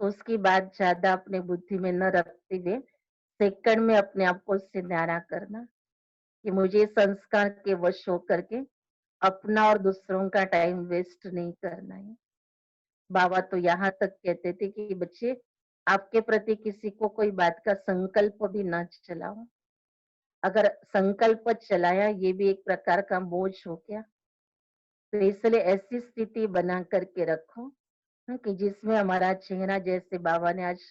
तो उसकी बात ज्यादा अपने बुद्धि में न रखते हुए सेकंड में अपने आप को उससे न्यारा करना कि मुझे संस्कार के वश होकर के अपना और दूसरों का टाइम वेस्ट नहीं करना है। बाबा तो यहाँ तक कहते थे कि बच्चे, आपके प्रति किसी को कोई बात का संकल्प भी ना चलाओ। अगर संकल्प चलाया ये भी एक प्रकार का बोझ हो गया। तो इसलिए ऐसी स्थिति बना करके रखो कि जिसमें हमारा चेहरा, जैसे बाबा ने आज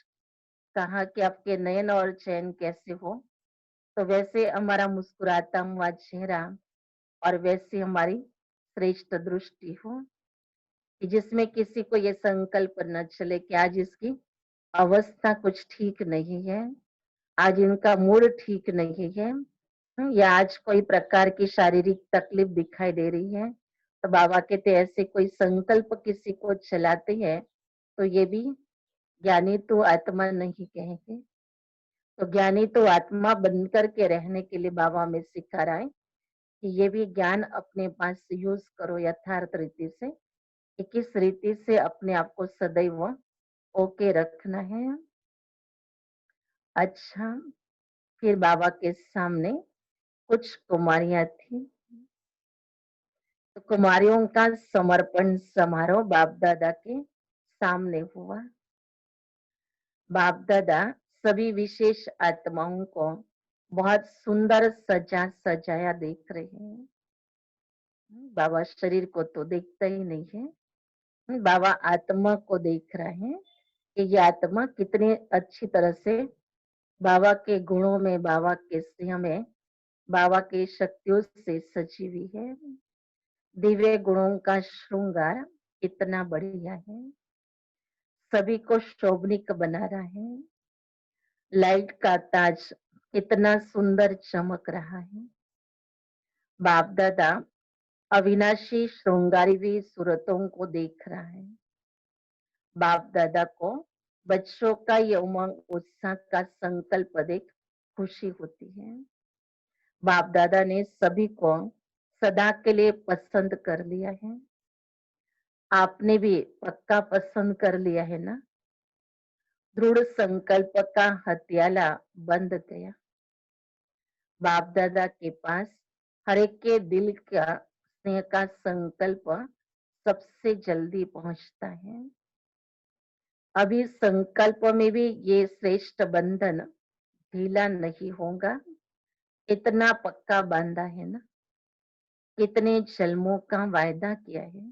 कहा कि आपके नयन और चैन कैसे हो, तो वैसे हमारा मुस्कुराता हुआ चेहरा और वैसी हमारी श्रेष्ठ दृष्टि हो कि जिसमें किसी को ये संकल्प न चले कि आज इसकी अवस्था कुछ ठीक नहीं है, आज इनका मूड ठीक नहीं है, या आज कोई प्रकार की शारीरिक तकलीफ दिखाई दे रही है। तो बाबा कहते ऐसे कोई संकल्प किसी को चलाते हैं तो ये भी ज्ञानी तो आत्मा नहीं कहेंगे। तो ज्ञानी तो आत्मा बनकर के रहने के लिए बाबा हमें सिखा रहा है कि ये भी ज्ञान अपने पास यूज करो यथार्थ रीति से कि किस रीति से अपने आप को सदैव ओके रखना है। अच्छा, फिर बाबा के सामने कुछ कुमारियां थी। तो कुमारियों का समर्पण समारोह बाप दादा के सामने हुआ। बाप दादा सभी विशेष आत्माओं को बहुत सुंदर सजा सजाया देख रहे हैं। बाबा शरीर को तो देखता ही नहीं है, बाबा आत्मा को देख रहा है कि ये आत्मा कितनी अच्छी तरह से बाबा के गुणों में, बाबा के स्नेह में, बाबा की शक्तियों से सजी हुई है। दिव्य गुणों का श्रृंगार कितना बढ़िया है, सभी को शोभनिक बना रहा है। लाइट का ताज कितना सुंदर चमक रहा है। बाप दादा अविनाशी श्रृंगारी हुई सूरतों को देख रहा है। बाप दादा को बच्चों का ये उमंग उत्साह का संकल्प देख खुशी होती है। बाप दादा ने सभी को सदा के लिए पसंद कर लिया है। आपने भी पक्का पसंद कर लिया है ना? दृढ़ संकल्प का हथियाला बंद गया। बाप दादा के पास हर एक के दिल का स्नेह का संकल्प सबसे जल्दी पहुंचता है। अभी संकल्प में भी ये श्रेष्ठ बंधन ढीला नहीं होगा, इतना पक्का बांधा है ना, कितने जन्मों का वायदा किया है।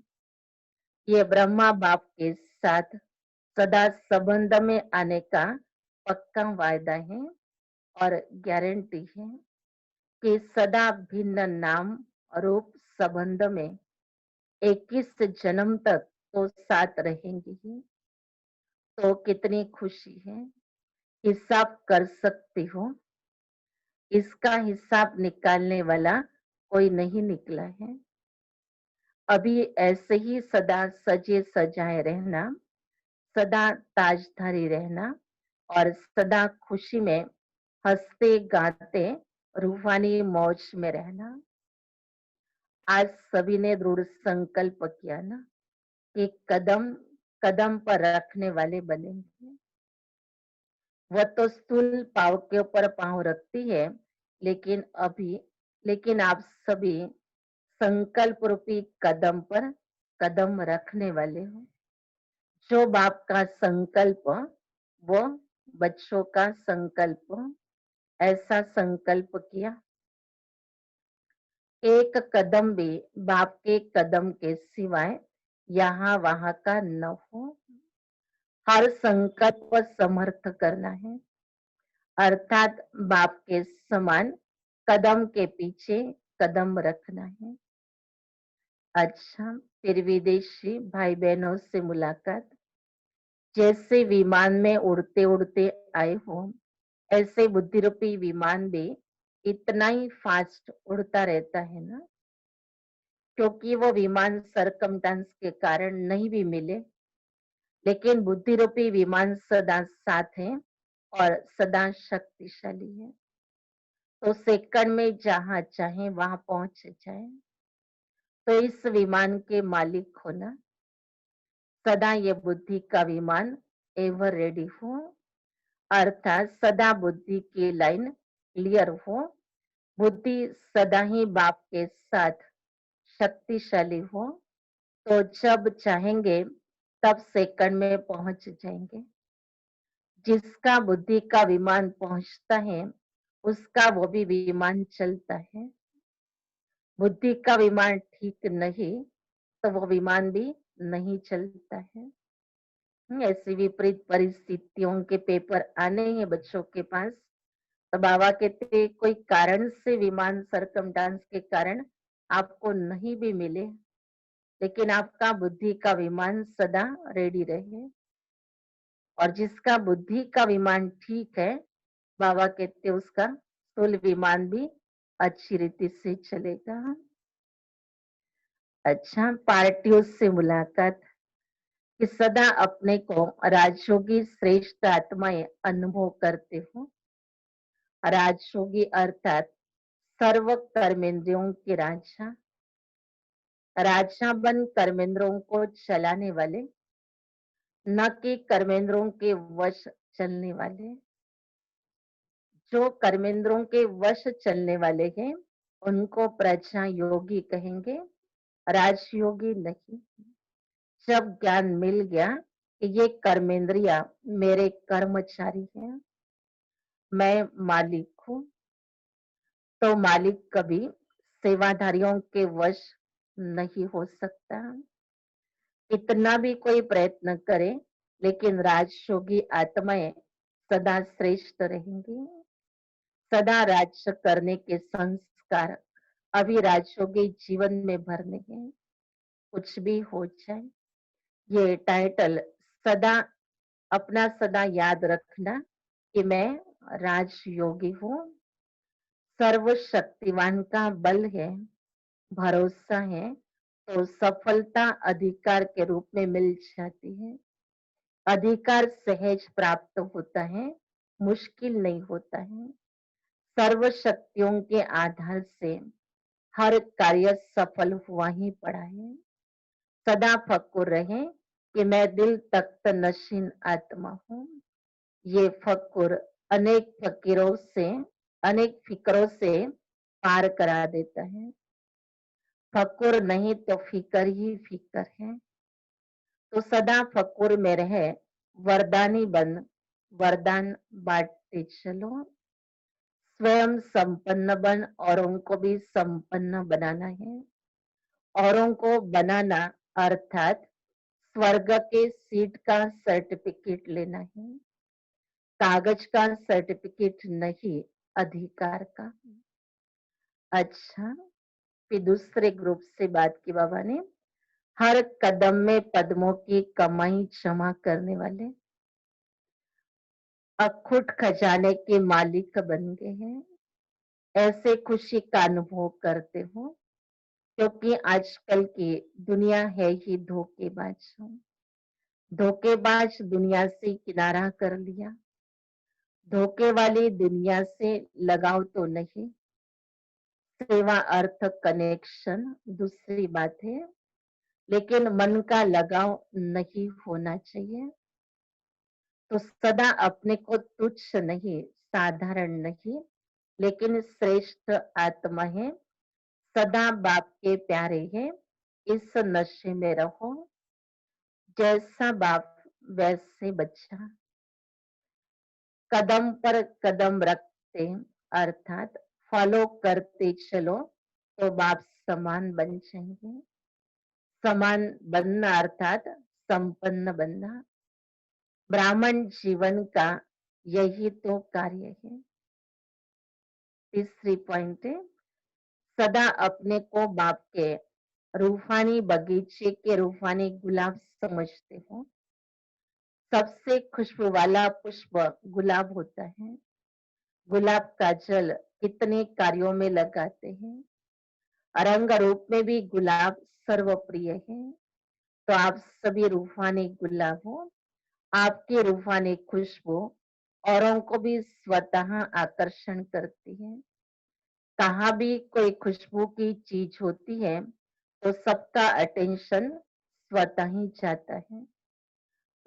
ये ब्रह्मा बाप के साथ सदा संबंध में आने का पक्का वायदा है और गारंटी है कि सदा भिन्न नाम रूप संबंध में 21 जन्म तक तो साथ रहेंगे ही। तो कितनी खुशी है, हिसाब कर सकती हो, इसका हिसाब निकालने वाला कोई नहीं निकला है। अभी ऐसे ही सदा सजे सजाए रहना, सदा ताजधारी रहना और सदा खुशी में हंसते गाते रूहानी मौज में रहना। आज सभी ने दृढ़ संकल्प किया ना कि कदम कदम पर रखने वाले बनेंगे। वह तो स्थूल पाँव के ऊपर पाँव रखती है, लेकिन लेकिन आप सभी संकल्प रूपी कदम पर कदम रखने वाले हो। जो बाप का संकल्प, वो बच्चों का संकल्प, ऐसा संकल्प किया। एक कदम भी बाप के कदम के सिवाय यहाँ वहां का न हो। हर संकल्प समर्थ करना है, अर्थात बाप के समान कदम के पीछे कदम रखना है। अच्छा, फिर विदेशी भाई बहनों से मुलाकात। जैसे विमान में उड़ते उड़ते आए हो, ऐसे बुद्धि रूपी विमान भी इतना ही फास्ट उड़ता रहता है ना, क्योंकि वो विमान सरकमस्टेंस के कारण नहीं भी मिले, लेकिन बुद्धि रूपी विमान सदा साथ है और सदा शक्तिशाली है। तो सेकंड में जहां चाहे वहां पहुंच जाए। तो इस विमान के मालिक होना, सदा ये बुद्धि का विमान एवर रेडी हो, अर्थात सदा बुद्धि की लाइन क्लियर हो, बुद्धि सदा ही बाप के साथ शक्तिशाली हो, तो जब चाहेंगे तब सेकंड में पहुंच जाएंगे। जिसका बुद्धि का विमान पहुंचता है, उसका वो भी विमान चलता है। बुद्धि का विमान ठीक नहीं तो वो विमान भी नहीं चलता है। ऐसी विपरीत परिस्थितियों के पेपर आने हैं बच्चों के पास, तो बाबा कहते हैं, कोई कारण से विमान सरकमस्टांस के कारण आपको नहीं भी मिले, लेकिन आपका बुद्धि का विमान सदा रेडी रहे। और जिसका बुद्धि का विमान ठीक है, बाबा कहते हैं, उसका स्थूल विमान भी अच्छी रीति से चलेगा। अच्छा, पार्टियों से मुलाकात कि सदा अपने को राजयोगी श्रेष्ठ आत्माएं अनुभव करते हो। राजयोगी अर्थात सर्व कर्मेंद्रियों के राजा, राजा बन कर्मेंद्रों को चलाने वाले, न कि कर्मेंद्रों के वश चलने वाले। जो कर्मेंद्रों के वश चलने वाले हैं, उनको प्रजा योगी कहेंगे, राजयोगी नहीं। जब ज्ञान मिल गया कि ये कर्मेंद्रिया मेरे कर्मचारी हैं, मैं मालिक हूँ, तो मालिक कभी सेवाधारियों के वश नहीं हो सकता। कितना भी कोई प्रयत्न करे, लेकिन राजयोगी आत्माएं सदा श्रेष्ठ रहेंगी। सदा राज्य करने के संस्कार अभी राजयोगी जीवन में भरने हैं। कुछ भी हो जाए, ये टाइटल सदा अपना सदा याद रखना कि मैं राजयोगी हूँ। सर्वशक्तिवान का बल है, भरोसा है, तो सफलता अधिकार के रूप में मिल जाती है। अधिकार सहज प्राप्त होता है, मुश्किल नहीं होता है। सर्व शक्तियों के आधार से हर कार्य सफल हुआ ही पड़ा है। सदा फक्र रहे कि मैं दिल तख्त नशीन आत्मा हूँ। ये फक्र अनेक फकीरों से, अनेक फिक्रों से पार करा देता है। फक्र नहीं तो फिकर ही फिकर है। तो सदा फक्र में रहे, वरदानी बन वरदान बांटते चलो। स्वयं संपन्न बन, औरों को भी संपन्न बनाना है। औरों को बनाना अर्थात स्वर्ग के सीट का सर्टिफिकेट लेना है। कागज का सर्टिफिकेट नहीं, अधिकार का। अच्छा, फिर दूसरे ग्रुप से बात की बाबा ने, हर कदम में पद्मों की कमाई जमा करने वाले अखुट खजाने के मालिक बन गए हैं। ऐसे खुशी का अनुभव करते हो, क्योंकि आजकल की दुनिया है ही धोखेबाज। धोखेबाज दुनिया से किनारा कर लिया। धोखे वाली दुनिया से लगाव तो नहीं, सेवा अर्थ कनेक्शन दूसरी बात है, लेकिन मन का लगाव नहीं होना चाहिए। तो सदा अपने को तुच्छ नहीं, साधारण नहीं, लेकिन श्रेष्ठ आत्मा है, सदा बाप के प्यारे हैं। इस नशे में रहो, जैसा बाप वैसे बच्चा। कदम पर कदम रखते अर्थात फॉलो करते चलो, तो बाप समान बन जाएंगे। समान बनना अर्थात संपन्न बनना। ब्राह्मण जीवन का यही तो कार्य है। तीसरी पॉइंट है, सदा अपने को बाप के रूहानी बगीचे के रूहानी गुलाब समझते हो। सबसे खुशबू वाला पुष्प गुलाब होता है। गुलाब का जल कितने कार्यों में लगाते हैं। रंग रूप में भी गुलाब सर्वप्रिय है। तो आप सभी रूहानी गुलाब हो। आपकी रूहानी खुशबू औरों को भी स्वतः आकर्षण करती है। कहाँ भी कोई खुशबू की चीज होती है, तो सबका अटेंशन स्वतः ही जाता है।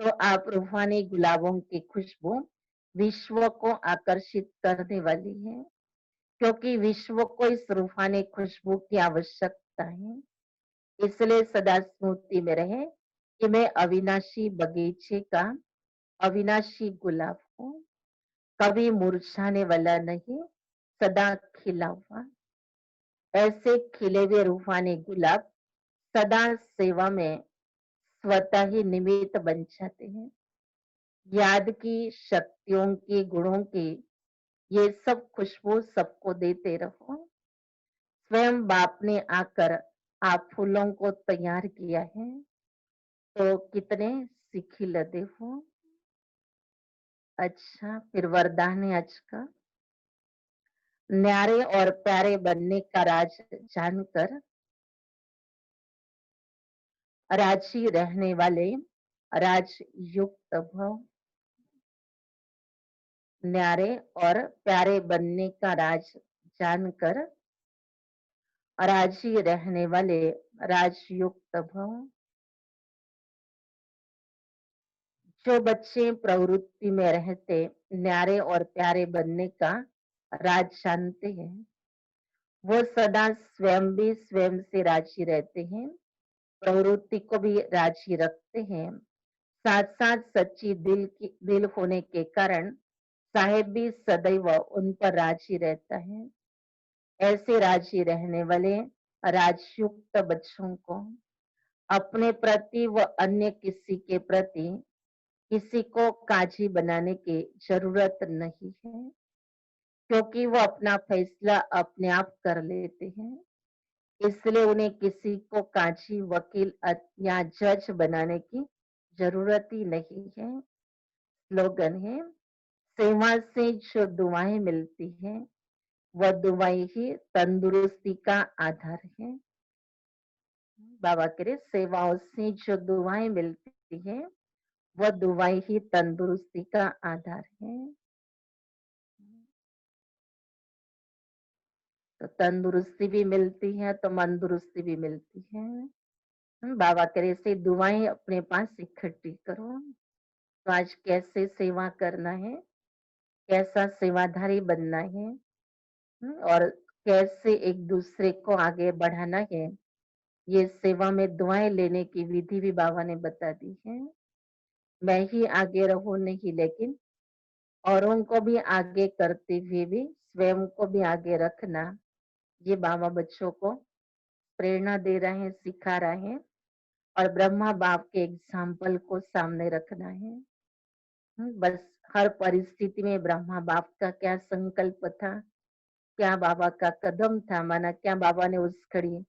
तो आप रूहानी गुलाबों की खुशबू विश्व को आकर्षित करने वाली है, क्योंकि विश्व को इस रूहानी खुशबू की आवश्यकता है। इसलिए सदा स्मृति में रहे कि मैं अविनाशी बगीचे का अविनाशी गुलाब हूँ, कभी मुरझाने वाला नहीं, सदा खिला हुआ। ऐसे खिले हुए रूहानी गुलाब सदा सेवा में स्वतः ही निमित्त बन जाते हैं। याद की, शक्तियों की, गुणों की ये सब खुशबू सबको देते रहो। स्वयं बाप ने आकर आप फूलों को तैयार किया है, तो कितने सीखी लदे हो। अच्छा, फिर वरदान है आज का। न्यारे और प्यारे बनने का राज जानकर राजी रहने वाले राजयुक्त भव। न्यारे और प्यारे बनने का राज जानकर राजी रहने वाले राजयुक्त भव। जो बच्चे प्रवृत्ति में रहते न्यारे और प्यारे बनने का राज जानते हैं, वो सदा स्वयं भी स्वयं से राजी रहते हैं, प्रवृत्ति को भी राजी रखते हैं। साथ साथ सच्ची दिल होने के कारण साहेब भी सदैव उन पर राजी रहता है। ऐसे राजी रहने वाले राजयुक्त बच्चों को अपने प्रति व अन्य किसी के प्रति किसी को काजी बनाने की जरूरत नहीं है, क्योंकि वो अपना फैसला अपने आप कर लेते हैं। इसलिए उन्हें किसी को काजी, वकील या जज बनाने की जरूरत ही नहीं है। स्लोगन है, सेवा से जो दुआएं मिलती हैं, वह दुआएं ही तंदुरुस्ती का आधार है। बाबा कह रहे, सेवाओं से जो दुआएं मिलती हैं, वह दुआएं ही तंदुरुस्ती का आधार है। तो तंदुरुस्ती भी मिलती है तो मंदुरुस्ती भी मिलती है। बाबा करे से दुआएं अपने पास इकट्ठी करो। तो आज कैसे सेवा करना है, कैसा सेवाधारी बनना है, और कैसे एक दूसरे को आगे बढ़ाना है, ये सेवा में दुआएं लेने की विधि भी बाबा ने बता दी है। मैं ही आगे रहूं नहीं, लेकिन औरों को भी आगे करते हुए भी स्वयं को भी आगे रखना, ये बाबा बच्चों को प्रेरणा दे रहे हैं, सिखा रहे हैं। और ब्रह्मा बाप के एग्जाम्पल को सामने रखना है। बस हर परिस्थिति में ब्रह्मा बाप का क्या संकल्प था, क्या बाबा का कदम था, माना क्या बाबा ने उस घड़ी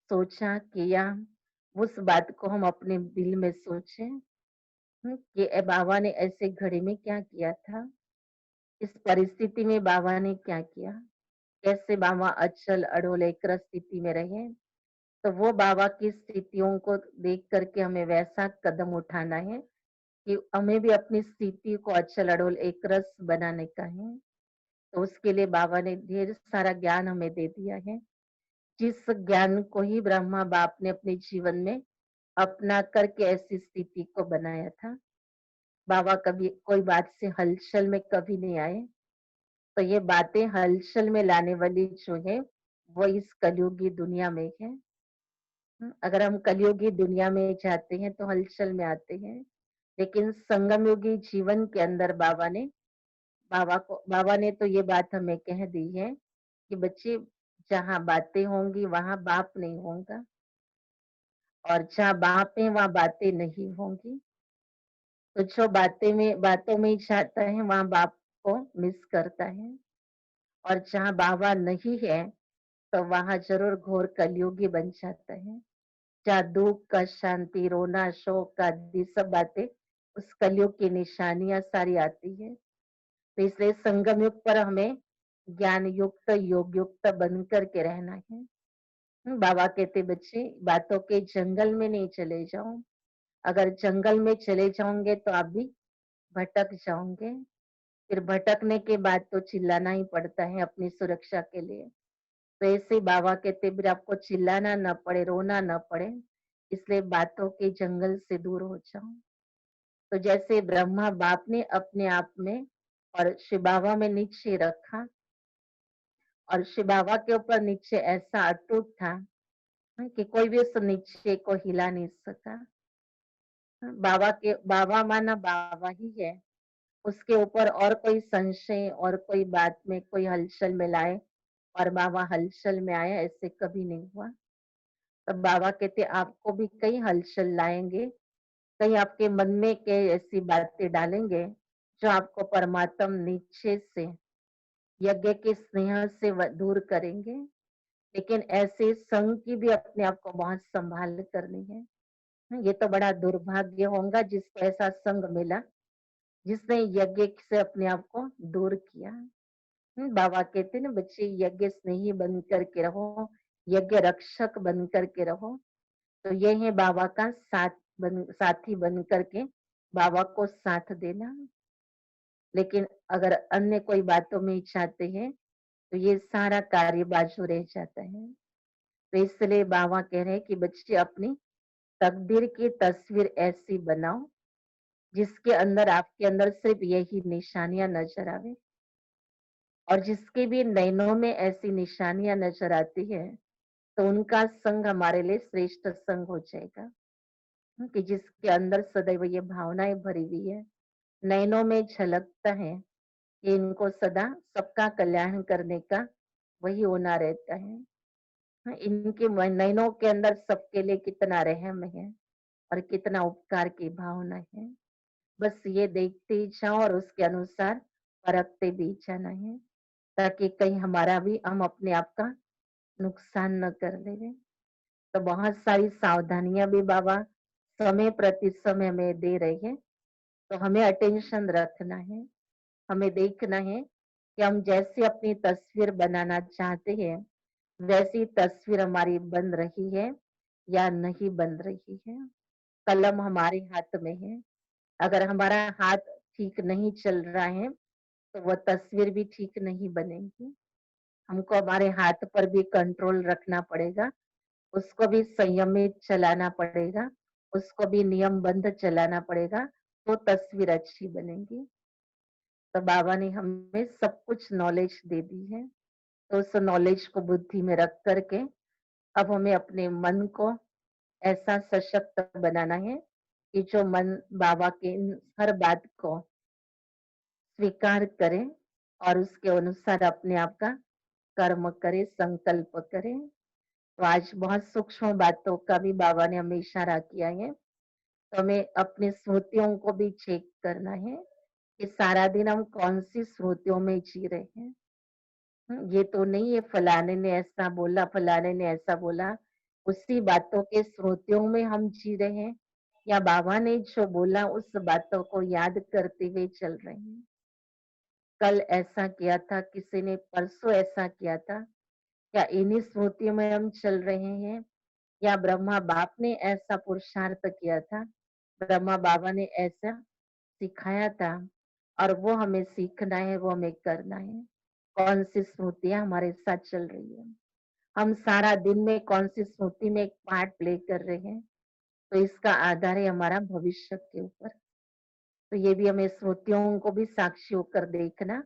सोचा, किया, उस बात को हम अपने दिल में सोचे कि बाबा ने ऐसे घड़ी में क्या किया था, इस परिस्थिति में बाबा ने क्या किया, कैसे बाबा अचल अड़ोल एक स्थिति में रहे। तो वो बाबा की स्थितियों को देख करके हमें वैसा कदम उठाना है कि हमें भी अपनी स्थिति को अचल अड़ोल एक रस बनाने का है। तो उसके लिए बाबा ने ढेर सारा ज्ञान हमें दे दिया है, जिस ज्ञान को ही ब्रह्मा बाप ने अपने जीवन में अपना करके ऐसी स्थिति को बनाया था। बाबा कभी कोई बात से हलचल में कभी नहीं आए। तो ये बातें हलचल में लाने वाली जो है, वो इस कलयुगी दुनिया में है। अगर हम कलयुगी दुनिया में जाते हैं तो हलचल में आते हैं, लेकिन संगम युगी जीवन के अंदर बाबा ने तो ये बात हमें कह दी है कि बच्चे, जहाँ बातें होंगी वहां बाप नहीं होगा, और जहाँ बाप है वहां बातें नहीं होंगी। तो जो बातों में जाता है वहां बाप को मिस करता है, और जहाँ बाबा नहीं है तो वहां जरूर घोर कलयुगी बन जाता है। जहाँ दुख का, शांति, रोना, शोक आदि सब बातें उस कलयुग की निशानियां सारी आती है। तो इसलिए संगम युग पर हमें ज्ञान युक्त, योग युक्त बन करके रहना है। बाबा कहते, बच्चे बातों के जंगल में नहीं चले जाओ। अगर जंगल में चले जाओगे तो आप भी भटक जाओगे। फिर भटकने के बाद तो चिल्लाना ही पड़ता है अपनी सुरक्षा के लिए। तो ऐसे बाबा कहते, फिर आपको चिल्लाना न पड़े, रोना न पड़े, इसलिए बातों के जंगल से दूर हो जाओ। तो जैसे ब्रह्मा बाप ने अपने आप में और शिव बाबा में निश्चय रखा, और शिव बाबा के ऊपर निश्चय ऐसा अटूट था कि कोई भी उस निश्चय को हिला नहीं सका। बाबा माना बाबा ही है, उसके ऊपर और कोई संशय और कोई बात में कोई हलचल में लाए और बाबा हलचल में आए, ऐसे कभी नहीं हुआ। तब बाबा कहते आपको भी कई हलचल लाएंगे, कहीं आपके मन में कई ऐसी बातें डालेंगे जो आपको परमात्म निश्चय से, यज्ञ के स्नेह से दूर करेंगे। लेकिन ऐसे संग की भी अपने आप को बहुत संभाल करनी है। ये तो बड़ा दुर्भाग्य होगा जिसको ऐसा संग मिला, जिसने यज्ञ से अपने आप को दूर किया। बाबा कहते ना बच्चे यज्ञ स्नेही बन करके रहो, यज्ञ रक्षक बन करके रहो। तो ये है बाबा का साथी बन करके बाबा को साथ देना। लेकिन अगर अन्य कोई बातों में चाहते हैं तो ये सारा कार्य बाजू रह जाता है। तो इसलिए बाबा कह रहे हैं कि बच्चे अपनी तकदीर की तस्वीर ऐसी बनाओ जिसके अंदर आपके अंदर सिर्फ यही निशानियां नजर आवे, और जिसके भी नैनों में ऐसी निशानियां नजर आती है तो उनका संग हमारे लिए श्रेष्ठ संग हो जाएगा। कि जिसके अंदर सदैव ये भावनाएं भरी हुई है, नैनों में झलकता है कि इनको सदा सबका कल्याण करने का वही होना रहता है। इनके नैनों के अंदर सबके लिए कितना रहम है और कितना उपकार की भावना है। बस ये देखते ही जाओ और उसके अनुसार परखते भी जाना है, ताकि कहीं हमारा भी हम अपने आप का नुकसान न कर ले। तो बहुत सारी सावधानियां भी बाबा समय प्रति समय में दे रहे हैं। तो हमें अटेंशन रखना है, हमें देखना है कि हम जैसे अपनी तस्वीर बनाना चाहते हैं वैसी तस्वीर हमारी बन रही है या नहीं बन रही है। कलम हमारे हाथ में है, अगर हमारा हाथ ठीक नहीं चल रहा है तो वह तस्वीर भी ठीक नहीं बनेगी। हमको हमारे हाथ पर भी कंट्रोल रखना पड़ेगा, उसको भी संयमित चलाना पड़ेगा, उसको भी नियमबद्ध चलाना पड़ेगा, तो तस्वीर अच्छी बनेगी। तो बाबा ने हमें सब कुछ नॉलेज दे दी है, तो उस नॉलेज को बुद्धि में रख करके अब हमें अपने मन को ऐसा सशक्त बनाना है कि जो मन बाबा के हर बात को स्वीकार करे और उसके अनुसार अपने आप का कर्म करे, संकल्प करे। तो आज बहुत सूक्ष्म बातों का भी बाबा ने हमें इशारा किया है। तो हमें अपनी स्मृतियों को भी चेक करना है कि सारा दिन हम कौन सी स्मृतियों में जी रहे हैं। ये तो नहीं है फलाने ने ऐसा बोला, फलाने ने ऐसा बोला, उसी बातों के स्मृतियों में हम जी रहे हैं, या बाबा ने जो बोला उस बातों को याद करते हुए चल रहे हैं। कल ऐसा किया था, किसी ने परसों ऐसा किया था, क्या इन्हीं स्मृतियों में हम चल रहे हैं, या ब्रह्मा बाप ने ऐसा पुरुषार्थ किया था, ब्रह्मा बाबा ने ऐसा सिखाया था और वो हमें सीखना है, वो हमें करना है। कौन सी स्मृतियां हमारे साथ चल रही है, हम सारा दिन में कौन सी स्मृति में एक पार्ट प्ले कर रहे हैं, तो इसका आधार है हमारा भविष्य के ऊपर। तो ये भी हमें स्मृतियों को भी साक्षी होकर देखना,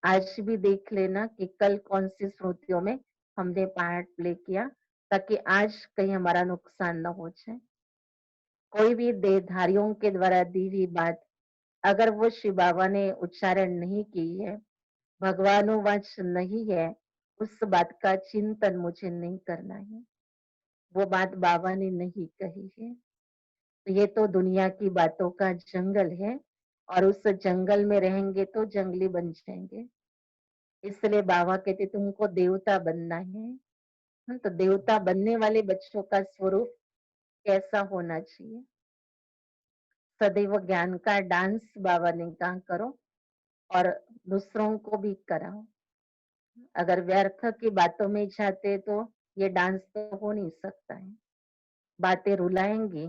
आज भी देख लेना कि कल कौन सी स्मृतियों में हमने पार्ट प्ले किया, ताकि आज कहीं हमारा नुकसान न हो जाए। कोई भी देहधारियों के द्वारा दी हुई बात अगर वो शिव बाबा ने उच्चारण नहीं की है, भगवानुवाच नहीं है, उस बात का चिंतन मुझे नहीं करना है। वो बात बाबा ने नहीं कही है। तो ये तो दुनिया की बातों का जंगल है, और उस जंगल में रहेंगे तो जंगली बन जाएंगे। इसलिए बाबा कहते तुमको देवता बनना है। तो देवता बनने वाले बच्चों का स्वरूप कैसा होना चाहिए? सदैव ज्ञान का डांस बाबा ने कहा करो और दूसरों को भी कराओ। अगर व्यर्थ की बातों में जाते तो ये डांस तो हो नहीं सकता है। बातें रुलाएंगी,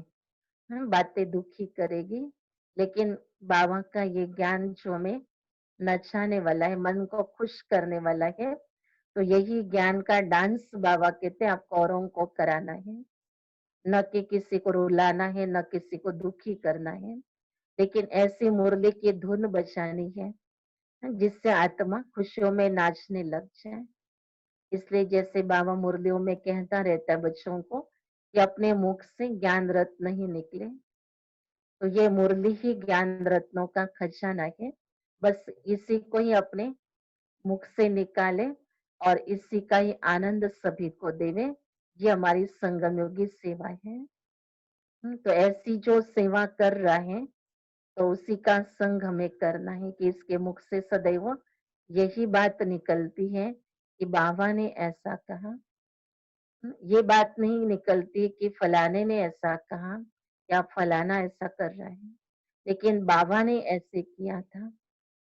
बातें दुखी करेगी, लेकिन बाबा का ये ज्ञान जो हमें नचाने वाला है, मन को खुश करने वाला है, तो यही ज्ञान का डांस बाबा कहते हैं आपको औरों को कराना है। न कि किसी को रुलाना है, न किसी को दुखी करना है। लेकिन ऐसी मुरली की धुन बजानी है जिससे आत्मा खुशियों में नाचने लग जाए। इसलिए जैसे बाबा मुरलियों में कहता रहता है बच्चों को कि अपने मुख से ज्ञान रत्न ही निकले, तो ये मुरली ही ज्ञान रत्नों का खजाना है। बस इसी को ही अपने मुख से निकाले और इसी का ही आनंद सभी को देवे। ये हमारी संगम योगी सेवा है। तो ऐसी जो सेवा कर रहा है तो उसी का संग हमें करना है कि इसके मुख से सदैव यही बात निकलती है कि बाबा ने ऐसा कहा। ये बात नहीं निकलती कि फलाने ने ऐसा कहा या फलाना ऐसा कर रहा है, लेकिन बाबा ने ऐसे किया था,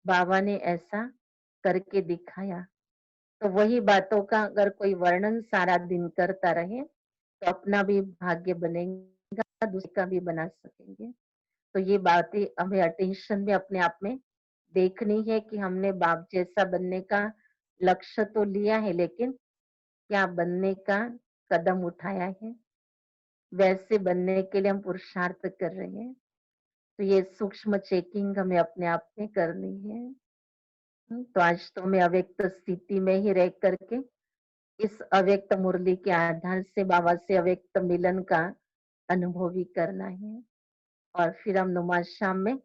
बाबा ने ऐसा करके दिखाया। तो वही बातों का अगर कोई वर्णन सारा दिन करता रहे तो अपना भी भाग्य बनेगा, दूसरे का भी बना सकेंगे। तो ये बातें हमें अटेंशन में अपने आप में देखनी है कि हमने बाप जैसा बनने का लक्ष्य तो लिया है, लेकिन क्या बनने का कदम उठाया है, वैसे बनने के लिए हम पुरुषार्थ कर रहे हैं। तो ये सूक्ष्म चेकिंग हमें अपने आप में करनी है। तो आज तो मैं अव्यक्त स्थिति में ही रह करके इस अव्यक्त मुरली के आधार से बाबा से अव्यक्त मिलन का अनुभव भी करना है, और फिर हम नुमा शाम में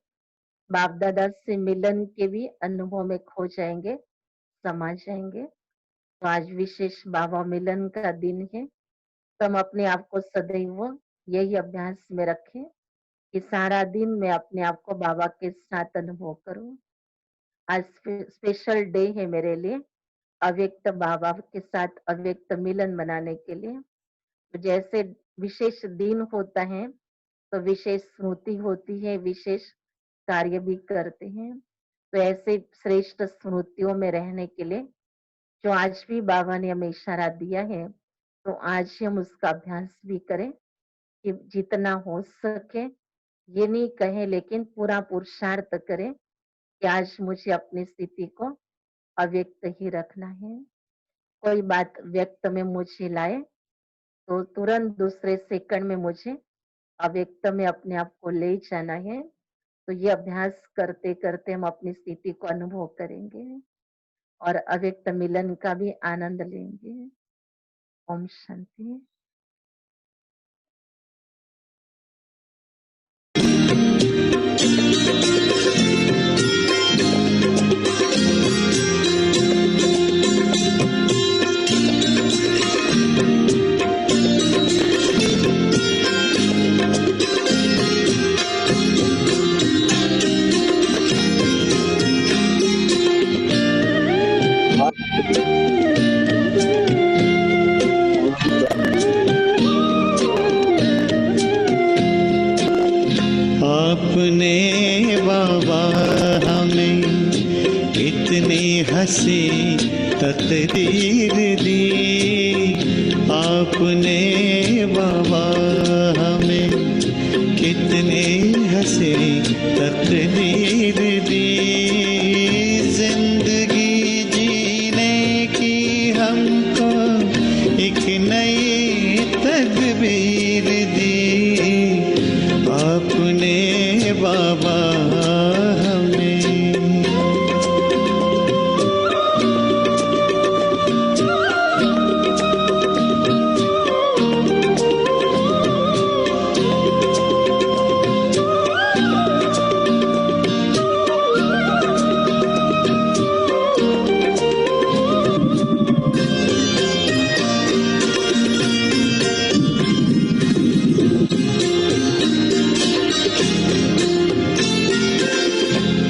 बाप दादा से मिलन के भी अनुभव में खो जाएंगे, समा जाएंगे। तो आज विशेष बाबा मिलन का दिन है, तो हम अपने आप को सदैव यही अभ्यास में रखें कि सारा दिन मैं अपने आप को बाबा के साथ अनुभव करूं। आज स्पेशल डे है मेरे लिए, अव्यक्त बाबा के साथ अव्यक्त मिलन मनाने के लिए। तो जैसे विशेष दिन होता है तो विशेष स्मृति होती है, विशेष कार्य भी करते हैं। तो ऐसे श्रेष्ठ स्मृतियों में रहने के लिए जो आज भी बाबा ने हमें इशारा दिया है, तो आज हम उसका अभ्यास भी करें कि जितना हो सके, ये नहीं कहे लेकिन पूरा पुरुषार्थ करें कि आज मुझे अपनी स्थिति को अव्यक्त ही रखना है। कोई बात व्यक्त में मुझे लाए तो तुरंत दूसरे सेकंड में मुझे अव्यक्त में अपने आप को ले जाना है। तो ये अभ्यास करते करते हम अपनी स्थिति को अनुभव करेंगे और अव्यक्त मिलन का भी आनंद लेंगे। ओम शांति। आपने बाबा हमें इतनी हंसी तकदीर दी, आपने बाबा हमें कितनी हंसी तकदीर दी। जिंदगी जीने की हमको एक नई तकदीर दी, आपने बाबा हमें।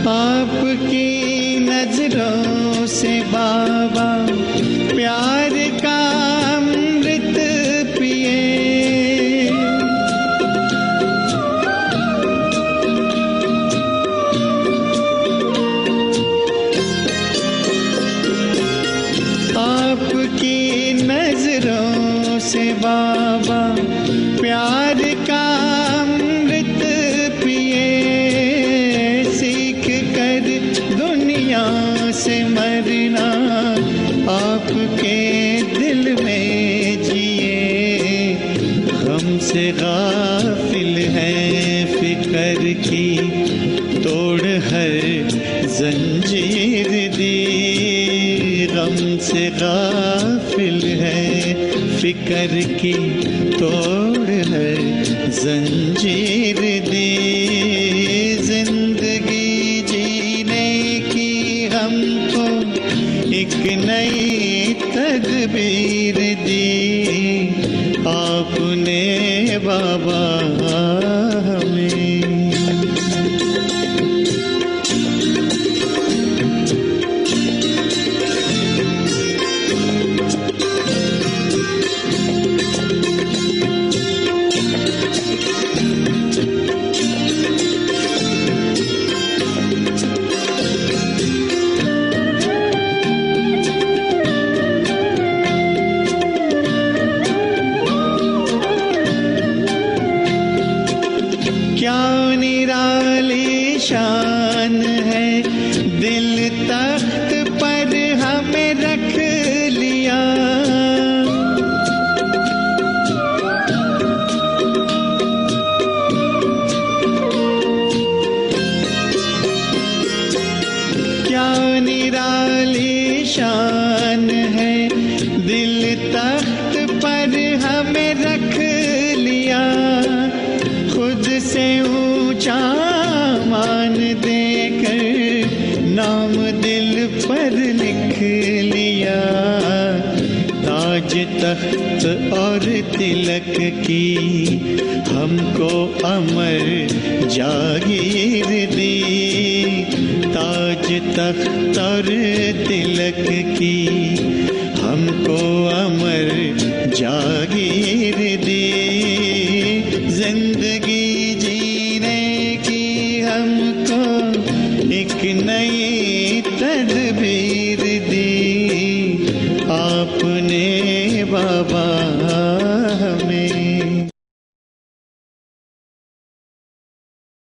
आपकी नजरों से बाबा प्यार का अमृत पिए, आपकी नजरों से बाबा प्यार का अमृत पिए। सीख कर दुनिया से मरना आपके दिल में जिए। गम से गाफिल है फिकर की हमसे गाफिल है, फिक्र की तोड़ है जंजीर दी। जिंदगी जीने की हमको एक नई तदबीर दी आपने बाबा हमें। क्या निराली शान है, दिल तख्त पर हमें रख लिया। क्या निराली शान है, दिल तख्त पर हमें रख लिया। खुद से ऊंचा मान देकर नाम दिल पर लिख लिया। ताज तख्त और तिलक की हमको अमर जागीर दी। ताज तख्त और तिलक की हमको अमर जागीर दी। जिंदगी जीने की हमको एक नई तदबीर दी आपने बाबा